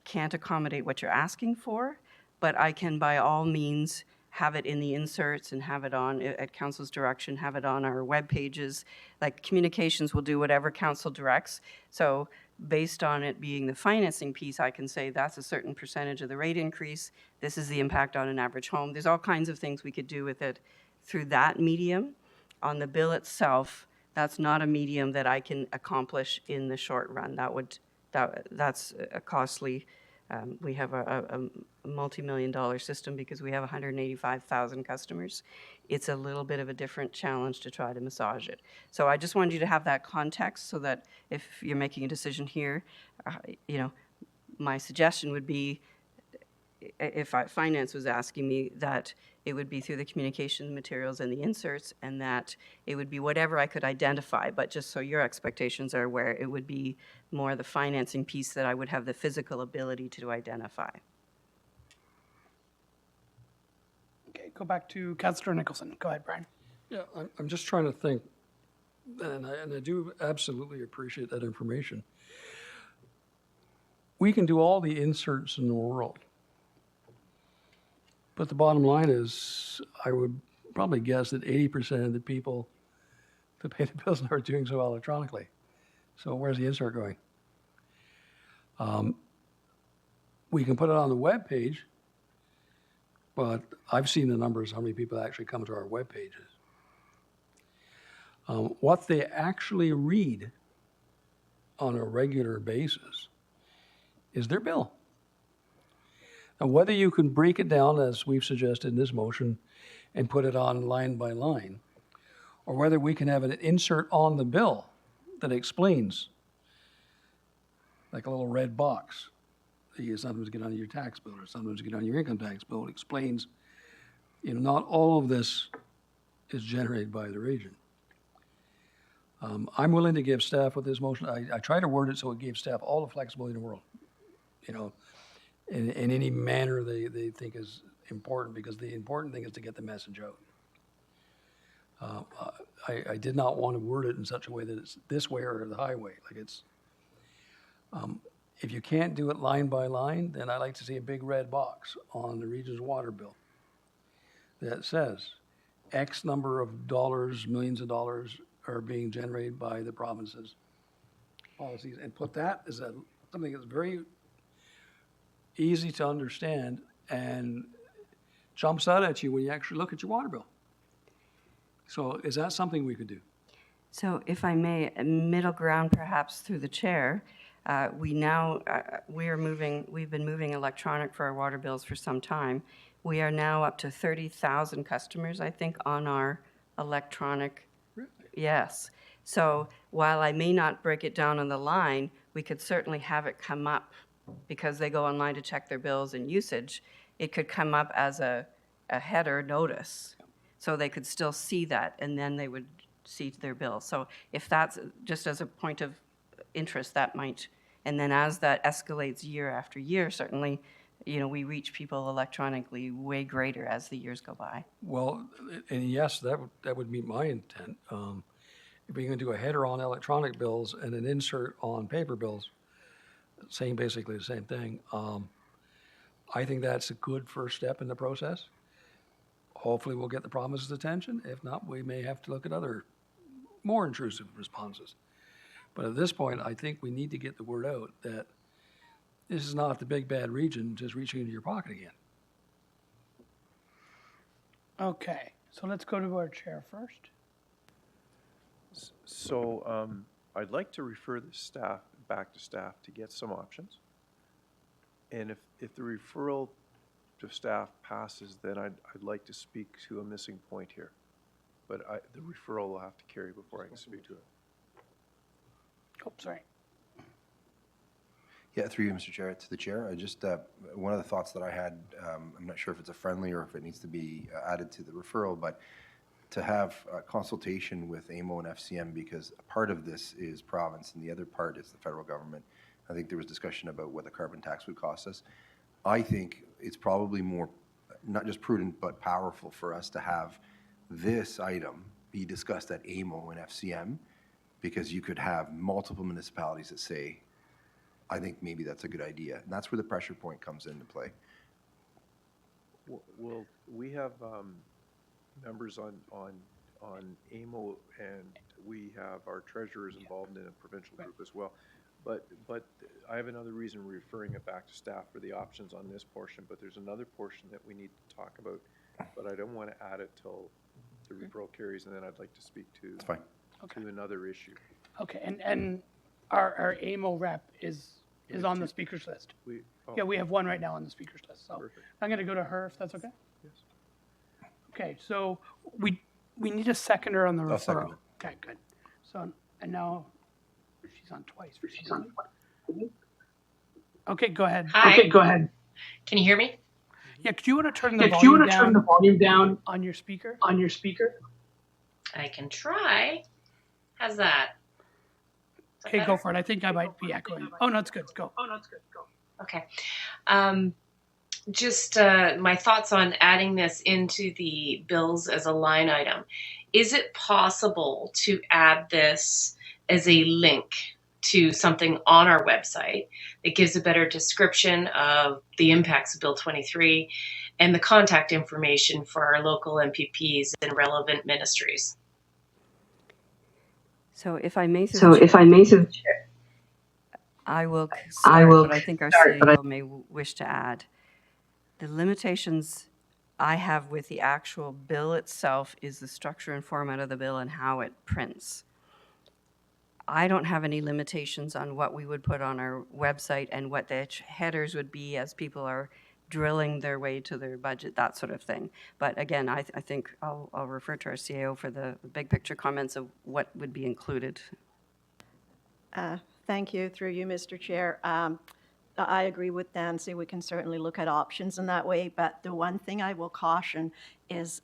can't accommodate what you're asking for, but I can by all means have it in the inserts and have it on, at council's direction, have it on our web pages. Like communications will do whatever council directs. So based on it being the financing piece, I can say that's a certain percentage of the rate increase. This is the impact on an average home. There's all kinds of things we could do with it through that medium. On the bill itself, that's not a medium that I can accomplish in the short run. That's a costly. We have a multi-million-dollar system because we have 185,000 customers. It's a little bit of a different challenge to try to massage it. So I just wanted you to have that context so that if you're making a decision here, my suggestion would be, if finance was asking me, that it would be through the communication materials and the inserts, and that it would be whatever I could identify. But just so your expectations are aware, it would be more the financing piece that I would have the physical ability to identify. Okay, go back to Councillor Nicholson. Go ahead, Brian. Yeah, I'm just trying to think, and I do absolutely appreciate that information. We can do all the inserts in the world. But the bottom line is, I would probably guess that 80% of the people that pay the bills are doing so electronically. So where's the insert going? We can put it on the web page, but I've seen the numbers, how many people actually come to our web pages. What they actually read on a regular basis is their bill. Now, whether you can break it down, as we've suggested in this motion, and put it on line by line, or whether we can have an insert on the bill that explains, like a little red box that you sometimes get on your tax bill or sometimes get on your income tax bill, it explains, not all of this is generated by the region. I'm willing to give staff with this motion, I try to word it so it gives staff all the flexibility in the world, in any manner they think is important, because the important thing is to get the message out. I did not want to word it in such a way that it's this way or the highway. Like it's, if you can't do it line by line, then I like to see a big red box on the region's water bill that says, X number of dollars, millions of dollars are being generated by the province's policies, and put that as something that's very easy to understand and jumps out at you when you actually look at your water bill. So is that something we could do? So if I may, a middle ground perhaps through the chair, we've been moving electronic for our water bills for some time. We are now up to 30,000 customers, I think, on our electronic. Yes. So while I may not break it down on the line, we could certainly have it come up because they go online to check their bills and usage. It could come up as a header notice. So they could still see that, and then they would see their bill. So if that's just as a point of interest, that might, and then as that escalates year after year, certainly, we reach people electronically way greater as the years go by. Well, and yes, that would meet my intent. If you're going to do a header on electronic bills and an insert on paper bills, basically the same thing, I think that's a good first step in the process. Hopefully we'll get the province's attention. If not, we may have to look at other more intrusive responses. But at this point, I think we need to get the word out that this is not the big bad region just reaching into your pocket again. Okay, so let's go to our chair first. So I'd like to refer the back to staff to get some options. And if the referral to staff passes, then I'd like to speak to a missing point here. But the referral will have to carry before I can speak to it. Oh, sorry. Yeah, through you, Mr. Chair, to the chair. I just, one of the thoughts that I had, I'm not sure if it's a friendly or if it needs to be added to the referral, but to have a consultation with AMO and FCM, because a part of this is province and the other part is the federal government. I think there was discussion about what the carbon tax would cost us. I think it's probably more, not just prudent, but powerful for us to have this item be discussed at AMO and FCM, because you could have multiple municipalities that say, I think maybe that's a good idea. And that's where the pressure point comes into play. Well, we have members on AMO, and we have our treasurers involved in a provincial group as well. But I have another reason referring it back to staff for the options on this portion, but there's another portion that we need to talk about, but I don't want to add it till the referral carries, and then I'd like to speak to, It's fine. to another issue. Okay, and our AMO rep is on the speakers list. Yeah, we have one right now on the speakers list, so Perfect. I'm going to go to her if that's okay. Yes. Okay, so we need a seconder on the I'll second referral. it. Okay, good. So, and now she's on twice. Okay, go ahead. Hi. Okay, go ahead. Can you hear me? Yeah, could you want to turn the volume down on your speaker? I can try. How's that? Is that Okay, better? go for it. I think I might be echoing. Oh, no, it's good. Go. Okay. Just my thoughts on adding this into the bills as a line item. Is it possible to add this as a link to something on our website that gives a better description of the impacts of Bill 23 and the contact information for our local MPPs and relevant ministries? So if I may, through the chair, I will start, but I think our CEO may wish to add. The limitations I have with the actual bill itself is the structure and format of the bill and how it prints. I don't have any limitations on what we would put on our website and what the headers would be as people are drilling their way to their budget, that sort of thing. But again, I think I'll refer to our CAO for the big picture comments of what would be included. Thank you, through you, Mr. Chair. I agree with Nancy. We can certainly look at options in that way, but the one thing I will caution is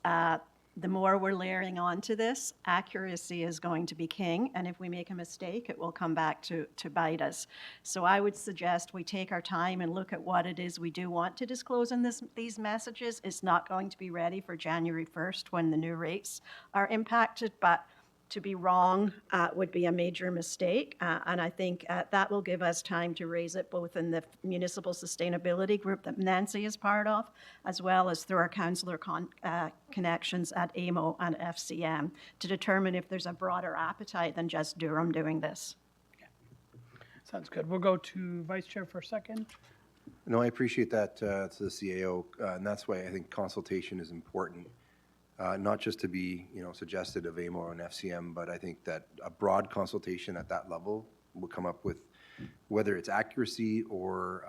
the more we're layering onto this, accuracy is going to be king, and if we make a mistake, it will come back to bite us. So I would suggest we take our time and look at what it is we do want to disclose in these messages. It's not going to be ready for January 1st when the new rates are impacted, but To be wrong would be a major mistake, and I think that will give us time to raise it both in the municipal sustainability group that Nancy is part of, as well as through our councillor connections at AMO and FCM to determine if there's a broader appetite than just Durham doing this. Sounds good. We'll go to Vice Chair for a second. No, I appreciate that to the CAO, and that's why I think consultation is important. Not just to be, suggested of AMO and FCM, but I think that a broad consultation at that level will come up with whether it's accuracy or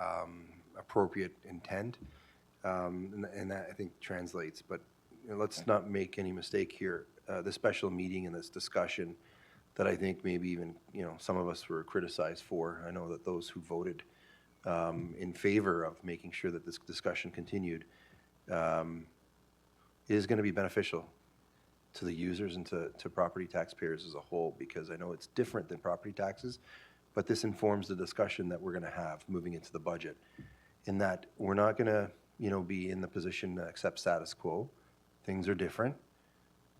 appropriate intent, and that I think translates. But let's not make any mistake here. The special meeting and this discussion that I think maybe even some of us were criticized for. I know that those who voted in favor of making sure that this discussion continued is going to be beneficial to the users and to property taxpayers as a whole, because I know it's different than property taxes, but this informs the discussion that we're going to have moving into the budget, in that we're not going to be in the position to accept status quo. Things are different.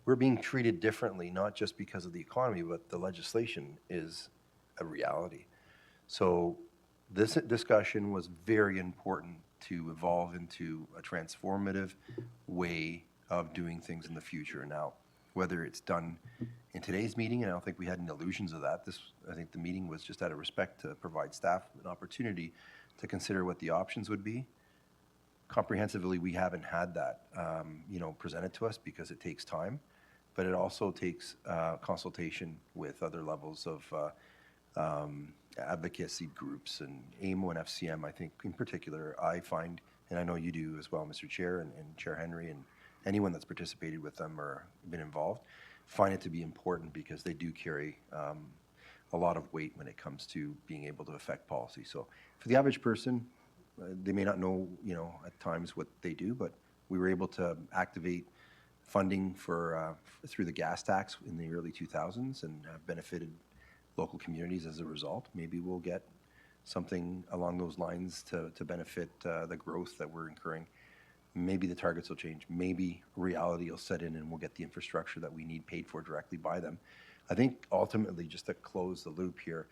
We're being treated differently, not just because of the economy, but the legislation is a reality. So this discussion was very important to evolve into a transformative way of doing things in the future. Now, whether it's done in today's meeting, and I don't think we had any illusions of that. I think the meeting was just out of respect to provide staff an opportunity to consider what the options would be. Comprehensively, we haven't had that, presented to us because it takes time, but it also takes consultation with other levels of advocacy groups, and AMO and FCM, I think in particular, I find, and I know you do as well, Mr. Chair, and Chair Henry, and anyone that's participated with them or been involved, find it to be important because they do carry a lot of weight when it comes to being able to affect policy. So for the average person, they may not know, at times what they do, but we were able to activate funding for through the gas tax in the early 2000s and have benefited local communities as a result. Maybe we'll get something along those lines to benefit the growth that we're incurring. Maybe the targets will change. Maybe reality will set in and we'll get the infrastructure that we need paid for directly by them. I think ultimately, just to close the loop here,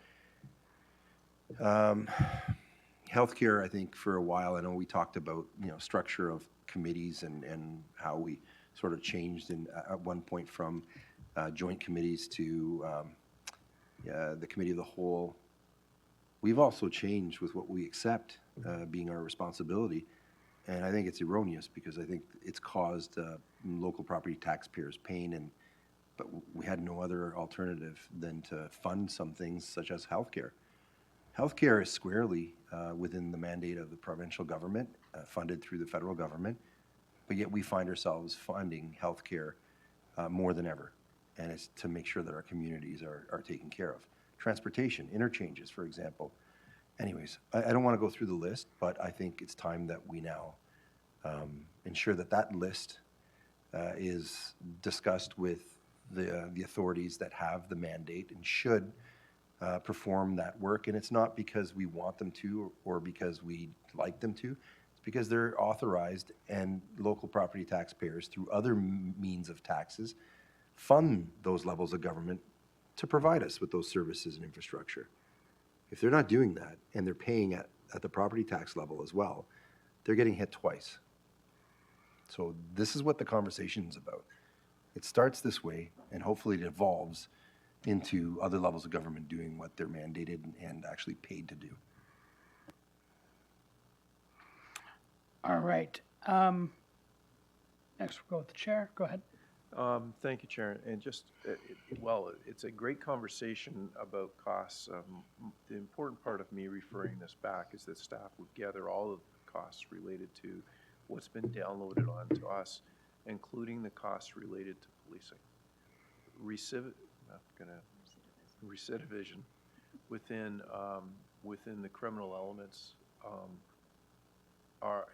healthcare, I think for a while, I know we talked about, structure of committees and how we sort of changed at one point from joint committees to the committee of the whole. We've also changed with what we accept being our responsibility, and I think it's erroneous because I think it's caused local property taxpayers pain, but we had no other alternative than to fund some things such as healthcare. Healthcare is squarely within the mandate of the provincial government, funded through the federal government, but yet we find ourselves funding healthcare more than ever. And it's to make sure that our communities are taken care of. Transportation, interchanges, for example. Anyways, I don't want to go through the list, but I think it's time that we now ensure that list is discussed with the authorities that have the mandate and should perform that work. And it's not because we want them to or because we like them to. It's because they're authorized, and local property taxpayers, through other means of taxes, fund those levels of government to provide us with those services and infrastructure. If they're not doing that and they're paying at the property tax level as well, they're getting hit twice. So this is what the conversation is about. It starts this way, and hopefully it evolves into other levels of government doing what they're mandated and actually paid to do. All right. Next, we'll go with the chair. Go ahead. Thank you, Chair. And just, it's a great conversation about costs. The important part of me referring this back is that staff would gather all of the costs related to what's been downloaded onto us, including the costs related to policing. Recidivism within the criminal elements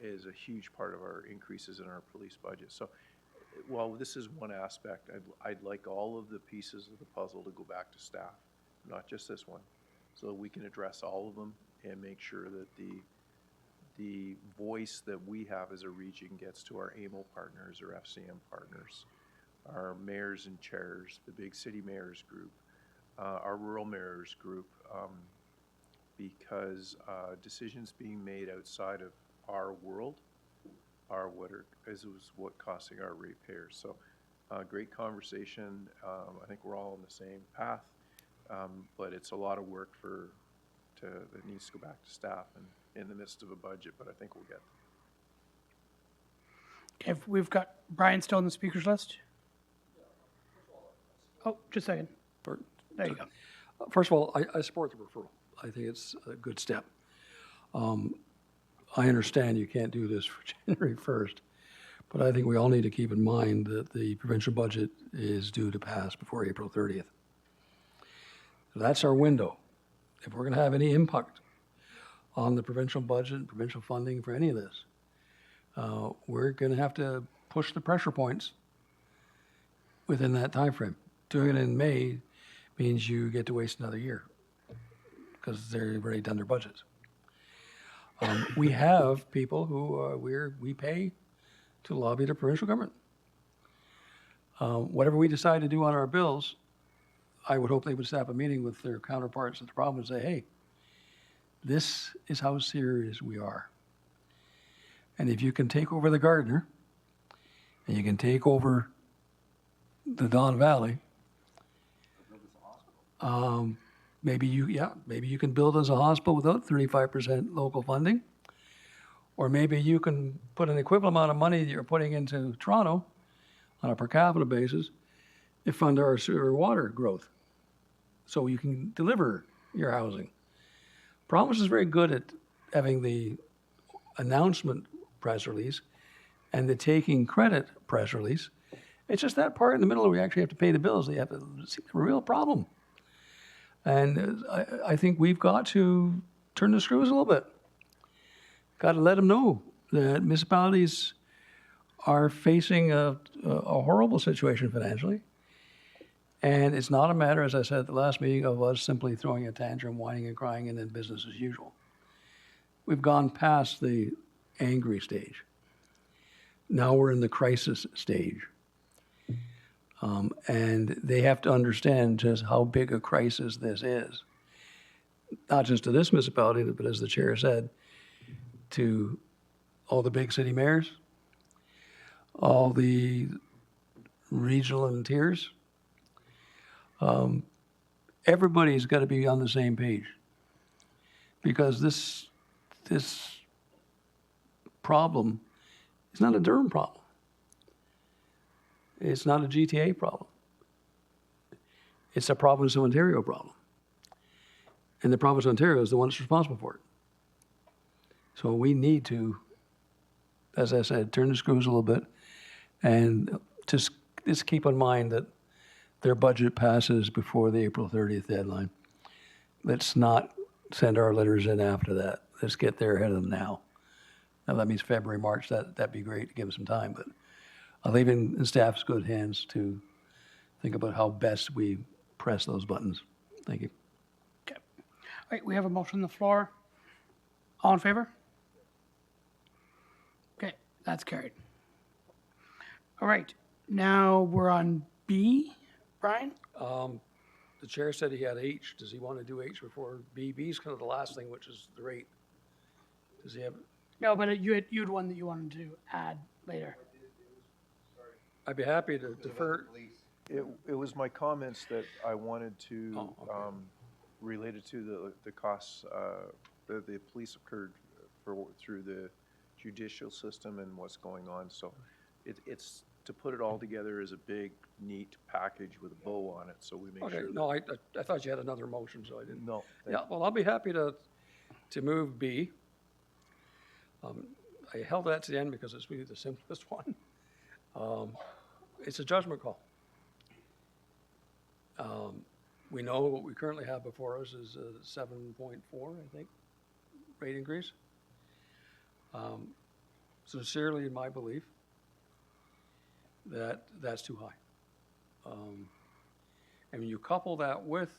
is a huge part of our increases in our police budget. So while this is one aspect, I'd like all of the pieces of the puzzle to go back to staff, not just this one, so that we can address all of them and make sure that the voice that we have as a region gets to our AMO partners or FCM partners our mayors and chairs, the big city mayors group, our rural mayors group, because decisions being made outside of our world are what costing our ratepayers. So, great conversation. I think we're all on the same path, but it's a lot of work that needs to go back to staff and in the midst of a budget. But I think we'll get there. Okay, we've got Brian still on the speakers list. Oh, just a second. Or- There you go. First of all, I support the referral. I think it's a good step. I understand you can't do this for January 1st, but I think we all need to keep in mind that the provincial budget is due to pass before April 30th. So that's our window. If we're going to have any impact on the provincial budget, provincial funding for any of this, we're going to have to push the pressure points within that time frame. Doing it in May means you get to waste another year because they've already done their budgets. We have people who we pay to lobby the provincial government. Whatever we decide to do on our bills, I would hope they would set up a meeting with their counterparts at the province and say, hey, this is how serious we are. And if you can take over the Gardiner, and you can take over the Don Valley, maybe you can build as a hospital without 35% local funding. Or maybe you can put an equivalent amount of money that you're putting into Toronto on a per capita basis and fund our sewer water growth. So you can deliver your housing. Province is very good at having the announcement press release and the taking credit press release. It's just that part in the middle where we actually have to pay the bills. They have a real problem. And I think we've got to turn the screws a little bit. Got to let them know that municipalities are facing a horrible situation financially. And it's not a matter, as I said at the last meeting, of us simply throwing a tantrum, whining and crying, and then business as usual. We've gone past the angry stage. Now we're in the crisis stage. And they have to understand just how big a crisis this is. Not just to this municipality, but as the chair said, to all the big city mayors, all the regional and tiers. Everybody's got to be on the same page, because this problem is not a Durham problem. It's not a GTA problem. It's a province of Ontario problem. And the province of Ontario is the one that's responsible for it. So we need to, as I said, turn the screws a little bit and just keep in mind that their budget passes before the April 30th deadline. Let's not send our letters in after that. Let's get there ahead of them now. Now that means February, March, that'd be great to give them some time, but I'll leave it in staff's good hands to think about how best we press those buttons. Thank you. Okay. All right, we have a motion on the floor. All in favor? Okay, that's carried. All right, now we're on B, Brian? The chair said he had H. Does he want to do H before B? B is kind of the last thing, which is the rate. Does he have? No, but you had one that you wanted to add later. I'd be happy to defer. It was my comments that I wanted to, Oh, okay. related to the costs, that the police incurred through the judicial system and what's going on. So it's to put it all together as a big, neat package with a bow on it, so we make Okay, sure. no, I thought you had another motion, so I didn't. No. Yeah, well, I'll be happy to move B. I held that to the end because it's really the simplest one. It's a judgment call. We know what we currently have before us is a 7.4, I think, rate increase. Sincerely, in my belief, that's too high. And when you couple that with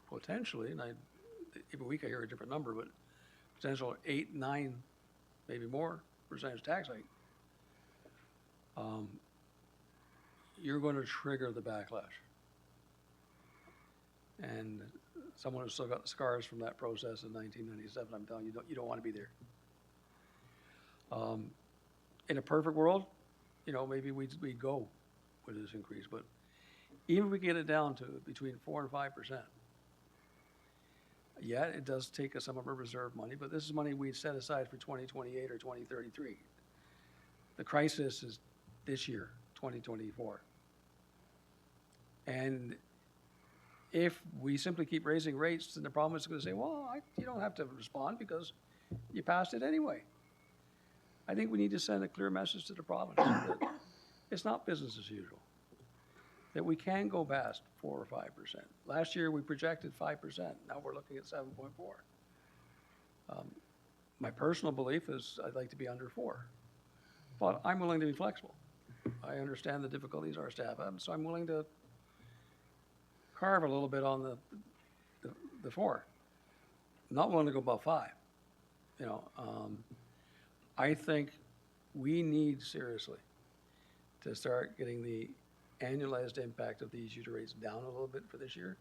potentially, and every week I hear a different number, but potential 8, 9, maybe more percentage tax hike. you're going to trigger the backlash. And someone who's still got the scars from that process in 1997, I'm telling you, you don't want to be there. In a perfect world, maybe we'd go with this increase, but even if we get it down to between 4 and 5%, yeah, it does take some of our reserve money, but this is money we'd set aside for 2028 or 2033. The crisis is this year, 2024. And if we simply keep raising rates, then the problem is going to say, well, you don't have to respond because you passed it anyway. I think we need to send a clear message to the province that it's not business as usual, that we can go past 4 or 5%. Last year, we projected 5%. Now we're looking at 7.4. My personal belief is I'd like to be under 4, but I'm willing to be flexible. I understand the difficulties our staff have, so I'm willing to carve a little bit on the 4. Not willing to go above 5. I think we need seriously to start getting the annualized impact of these user rates down a little bit for this year.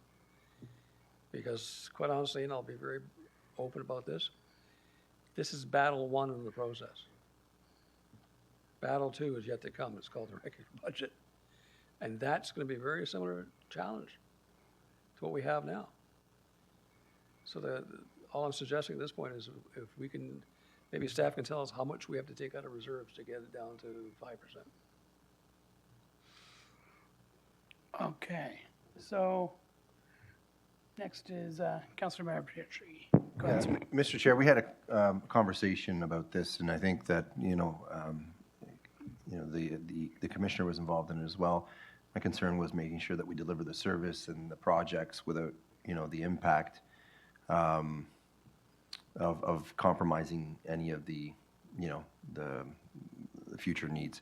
Because quite honestly, and I'll be very open about this is battle 1 in the process. Battle 2 is yet to come. It's called the record budget. And that's going to be a very similar challenge to what we have now. So all I'm suggesting at this point is if we can, maybe staff can tell us how much we have to take out of reserves to get it down to 5%. Okay, so next is Councillor Marabitri. Go Yeah, ahead, sir. Mr. Chair, we had a conversation about this, and I think that, the commissioner was involved in it as well. My concern was making sure that we deliver the service and the projects without, the impact of compromising any of the future needs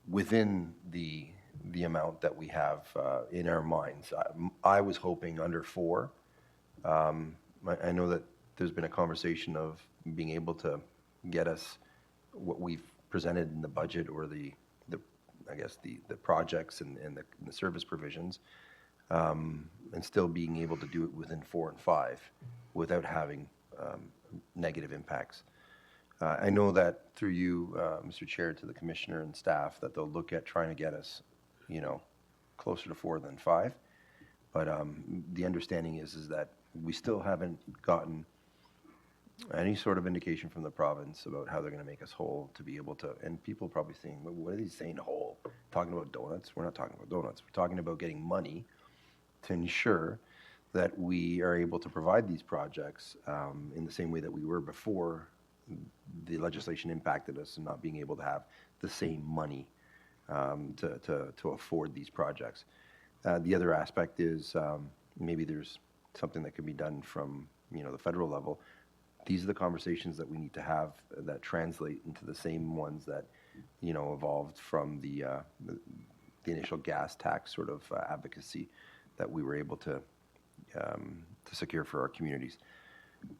within the amount that we have in our minds. I was hoping under 4. I know that there's been a conversation of being able to get us what we've presented in the budget or the projects and the service provisions, and still being able to do it within 4 and 5 without having negative impacts. I know that through you, Mr. Chair, to the commissioner and staff, that they'll look at trying to get us, closer to 4 than 5. But the understanding is that we still haven't gotten any sort of indication from the province about how they're going to make us whole to be able to, and people probably saying, what are these saying whole? Talking about donuts? We're not talking about donuts. We're talking about getting money to ensure that we are able to provide these projects in the same way that we were before the legislation impacted us and not being able to have the same money to afford these projects. The other aspect is maybe there's something that can be done from the federal level. These are the conversations that we need to have that translate into the same ones that evolved from the initial gas tax sort of advocacy that we were able to secure for our communities.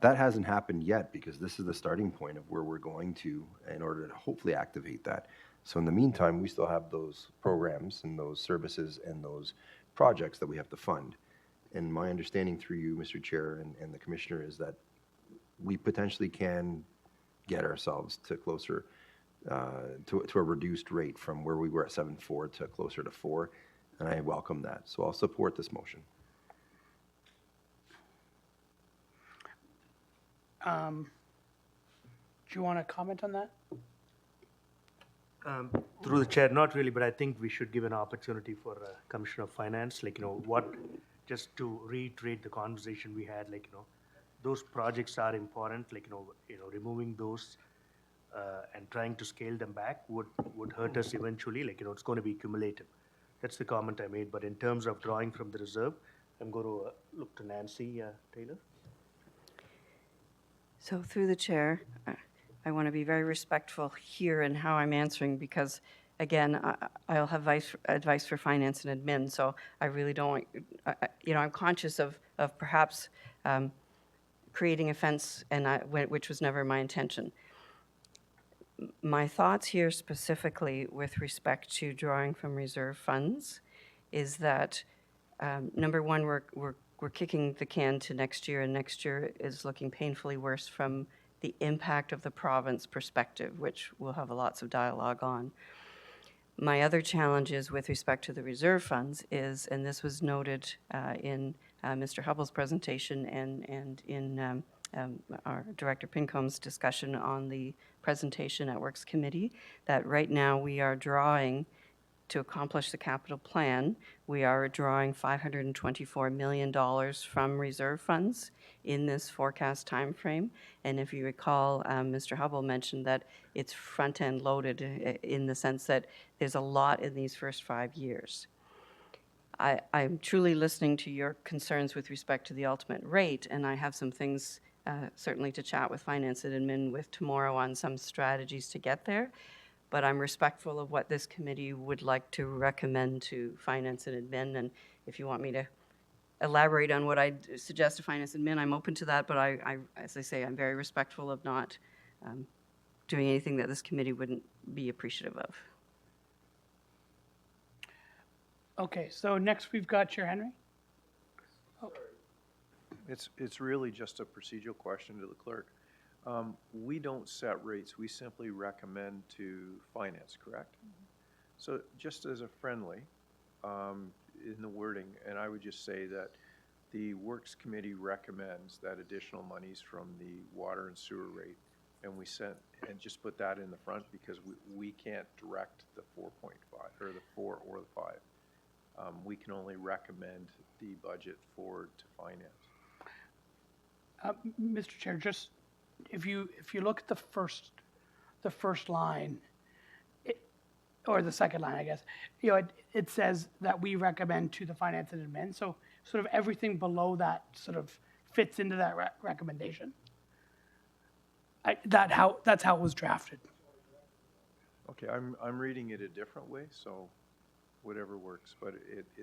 That hasn't happened yet because this is the starting point of where we're going to in order to hopefully activate that. So in the meantime, we still have those programs and those services and those projects that we have to fund. And my understanding through you, Mr. Chair, and the Commissioner, is that we potentially can get ourselves to closer to a reduced rate from where we were at 7.4 to closer to 4, and I welcome that. So I'll support this motion. Do you want to comment on that? Through the chair, not really, but I think we should give an opportunity for Commissioner of Finance, just to reiterate the conversation we had, those projects are important, removing those and trying to scale them back would hurt us eventually, it's going to be cumulative. That's the comment I made, but in terms of drawing from the reserve, I'm going to look to Nancy Taylor. So through the chair, I want to be very respectful here in how I'm answering because, again, I'll have advice for finance and admin. So I really don't, I'm conscious of perhaps creating offense, which was never my intention. My thoughts here specifically with respect to drawing from reserve funds is that, number one, we're kicking the can to next year, and next year is looking painfully worse from the impact of the province perspective, which we'll have lots of dialogue on. My other challenges with respect to the reserve funds is, and this was noted in Mr. Hubbell's presentation and in our Director Pincombe's discussion on the presentation at Works Committee, that right now we are drawing, to accomplish the capital plan, we are drawing $524 million from reserve funds in this forecast timeframe. And if you recall, Mr. Hubbell mentioned that it's front-end loaded in the sense that there's a lot in these first 5 years. I'm truly listening to your concerns with respect to the ultimate rate, and I have some things certainly to chat with Finance and Admin with tomorrow on some strategies to get there. But I'm respectful of what this committee would like to recommend to Finance and Admin, and if you want me to elaborate on what I'd suggest to Finance and Admin, I'm open to that, but I, as I say, I'm very respectful of not doing anything that this committee wouldn't be appreciative of. Okay, so next we've got Chair Henry. It's really just a procedural question to the clerk. We don't set rates, we simply recommend to finance, correct? So just as a friendly, in the wording, and I would just say that the Works Committee recommends that additional monies from the water and sewer rate, and and just put that in the front because we can't direct the 4.5, or the 4 or the 5. We can only recommend the budget forward to finance. Mr. Chair, just if you look at the first line, or the second line, I guess, it says that we recommend to the Finance and Admin. So sort of everything below that sort of fits into that recommendation. That's how it was drafted. Okay, I'm reading it a different way, so whatever works, but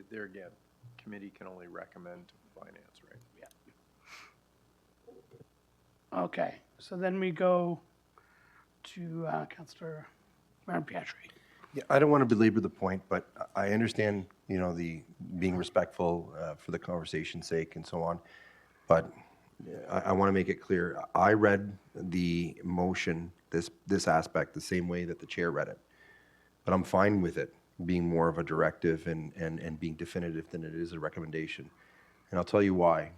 there again, committee can only recommend to finance, right? Yeah. Okay, so then we go to Councillor Pietri. Yeah, I don't want to belabor the point, but I understand, the being respectful for the conversation's sake and so on. But I want to make it clear, I read the motion, this aspect, the same way that the chair read it. But I'm fine with it being more of a directive and being definitive than it is a recommendation. And I'll tell you why.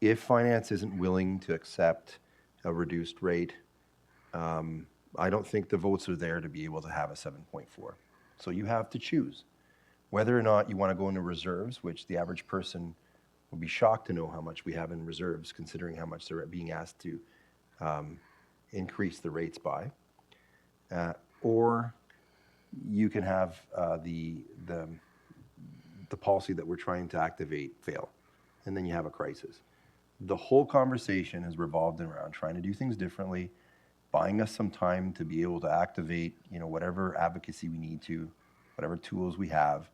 If finance isn't willing to accept a reduced rate, I don't think the votes are there to be able to have a 7.4. So you have to choose whether or not you want to go into reserves, which the average person will be shocked to know how much we have in reserves, considering how much they're being asked to increase the rates by, or you can have the policy that we're trying to activate fail, and then you have a crisis. The whole conversation has revolved around trying to do things differently, buying us some time to be able to activate, whatever advocacy we need to, whatever tools we have,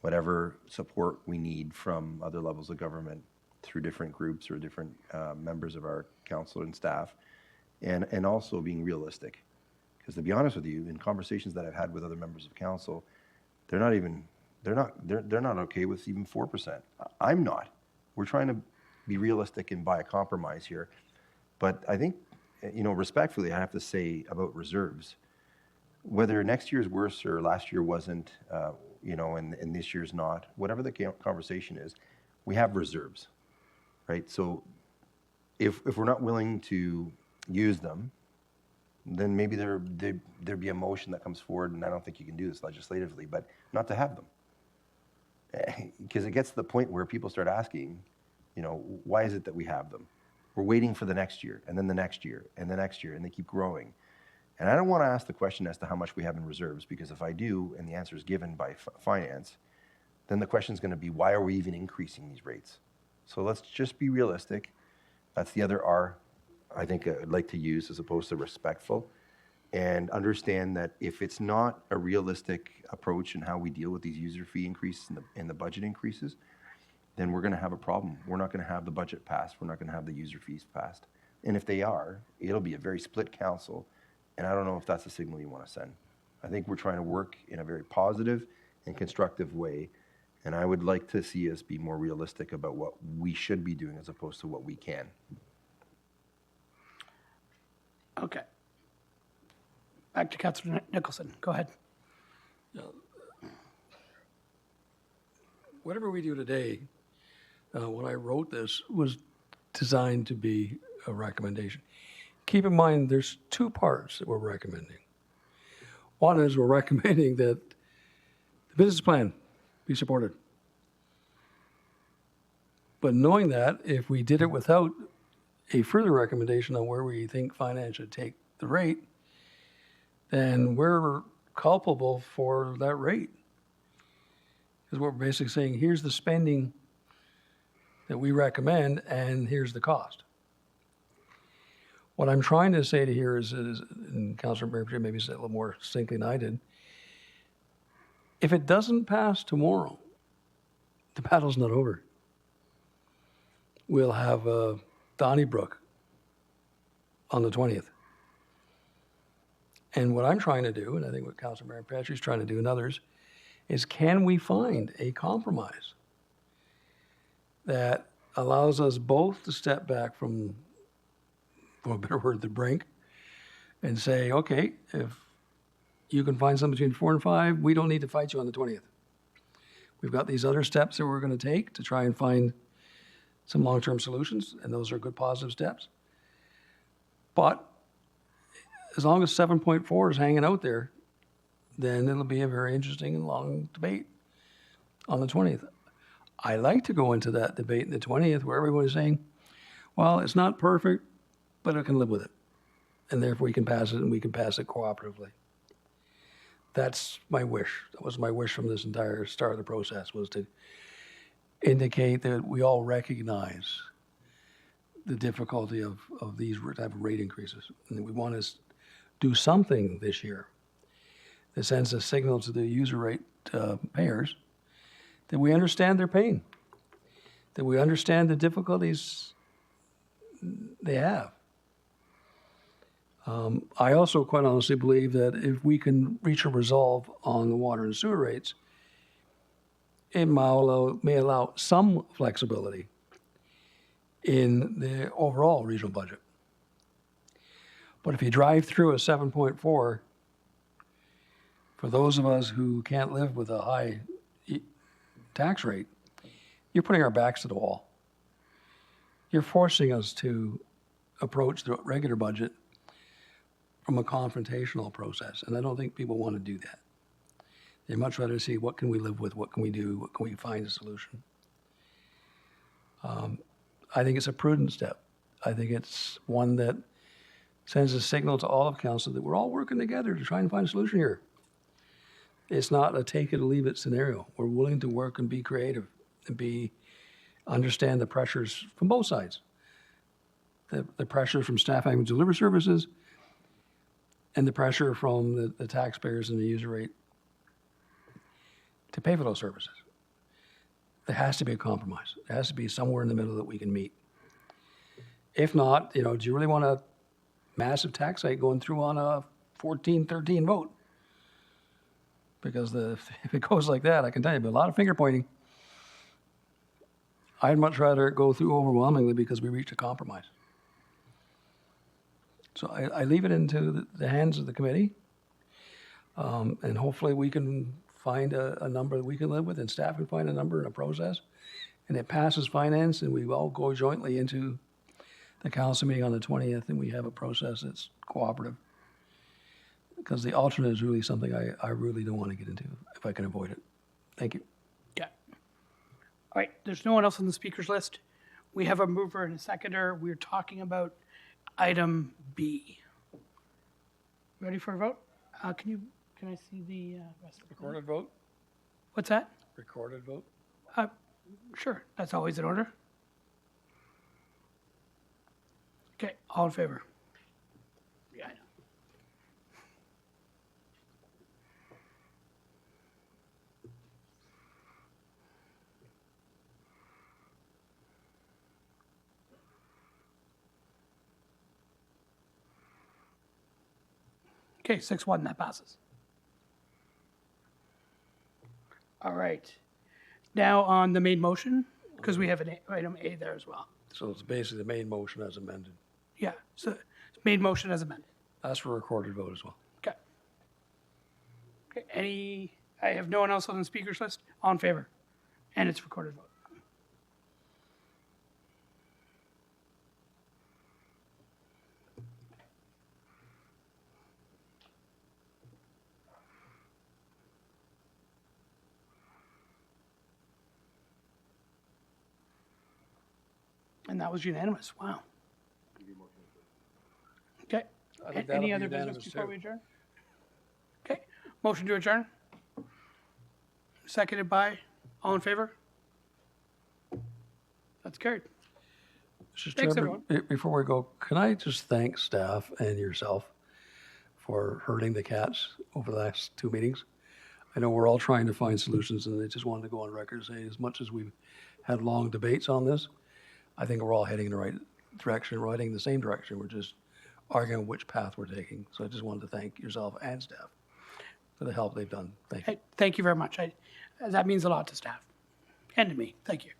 whatever support we need from other levels of government through different groups or different members of our council and staff, and also being realistic. Because to be honest with you, in conversations that I've had with other members of council, they're not okay with even 4%. I'm not. We're trying to be realistic and buy a compromise here. But I think, respectfully, I have to say about reserves, whether next year's worse or last year wasn't, and this year's not, whatever the conversation is, we have reserves, right? So if we're not willing to use them, then maybe there'd be a motion that comes forward, and I don't think you can do this legislatively, but not to have them. Because it gets to the point where people start asking, why is it that we have them? We're waiting for the next year, and then the next year, and the next year, and they keep growing. And I don't want to ask the question as to how much we have in reserves, because if I do, and the answer is given by finance, then the question is going to be, why are we even increasing these rates? So let's just be realistic. That's the other R I think I'd like to use as opposed to respectful, and understand that if it's not a realistic approach in how we deal with these user fee increases and the budget increases, then we're going to have a problem. We're not going to have the budget passed. We're not going to have the user fees passed. And if they are, it'll be a very split council And I don't know if that's the signal you want to send. I think we're trying to work in a very positive and constructive way. And I would like to see us be more realistic about what we should be doing as opposed to what we can. Okay. Back to Councillor Nicholson. Go ahead. Whatever we do today, when I wrote this, was designed to be a recommendation. Keep in mind, there's two parts that we're recommending. One is we're recommending that the business plan be supported. But knowing that, if we did it without a further recommendation on where we think finance should take the rate, then we're culpable for that rate. Because we're basically saying, here's the spending that we recommend, and here's the cost. What I'm trying to say to here is and Councillor Murphy maybe said it a little more succinctly than I did, if it doesn't pass tomorrow, the battle's not over. We'll have Donnybrook on the 20th. And what I'm trying to do, and I think what Councillor Mary Patrick's trying to do and others, is can we find a compromise that allows us both to step back from, for a better word, the brink, and say, okay, if you can find something between 4 and 5, we don't need to fight you on the 20th. We've got these other steps that we're going to take to try and find some long-term solutions, and those are good positive steps. But as long as 7.4 is hanging out there, then it'll be a very interesting and long debate on the 20th. I like to go into that debate in the 20th where everyone is saying, well, it's not perfect, but I can live with it. And therefore we can pass it, and we can pass it cooperatively. That's my wish. That was my wish from this entire start of the process, was to indicate that we all recognize the difficulty of these type of rate increases. And we want to do something this year that sends a signal to the user rate payers that we understand their pain, that we understand the difficulties they have. I also quite honestly believe that if we can reach a resolve on the water and sewer rates, it may allow some flexibility in the overall regional budget. But if you drive through a 7.4, for those of us who can't live with a high tax rate, you're putting our backs to the wall. You're forcing us to approach the regular budget from a confrontational process, and I don't think people want to do that. They'd much rather see what can we live with, what can we do, what can we find a solution. I think it's a prudent step. I think it's one that sends a signal to all of council that we're all working together to try and find a solution here. It's not a take it or leave it scenario. We're willing to work and be creative and understand the pressures from both sides. The pressure from staff having to deliver services and the pressure from the taxpayers and the user rate to pay for those services. There has to be a compromise. There has to be somewhere in the middle that we can meet. If not, do you really want a massive tax hike going through on a 14-13 vote? Because if it goes like that, I can tell you, a lot of finger pointing. I'd much rather it go through overwhelmingly because we reached a compromise. So I leave it into the hands of the committee, and hopefully we can find a number that we can live with, and staff can find a number and a process, and it passes finance, and we all go jointly into the council meeting on the 20th, and we have a process that's cooperative. Because the alternate is really something I really don't want to get into if I can avoid it. Thank you. Yeah. All right, there's no one else on the speakers list. We have a mover and a seconder. We're talking about item B. Ready for a vote? Can I see the rest of the Recorded vote? What's that? Recorded vote? Sure, that's always in order. Okay, all in favor? Yeah, I know. Okay, 6-1, that passes. All right. Now on the main motion, because we have an item A there as well. So it's basically the main motion as amended. Yeah, so main motion as amended. Ask for a recorded vote as well. Okay. Okay, I have no one else on the speakers list. All in favor? And it's recorded vote. And that was unanimous. Wow. Okay. I think Any that'll other be business unanimous, before too. we adjourn? Okay. Motion to adjourn? Seconded by? All in favor? That's carried. Mr. Thanks, Chairman, before we go, can I just thank staff and yourself for herding the cats over the last 2 meetings? I know we're all trying to find solutions, and I just wanted to go on record and say, as much as we've had long debates on this, I think we're all heading in the right direction, we're heading in the same direction. We're just arguing which path we're taking. So I just wanted to thank yourself and staff for the help they've done. Thank you. Hey, thank you very much. That means a lot to staff and to me. Thank you.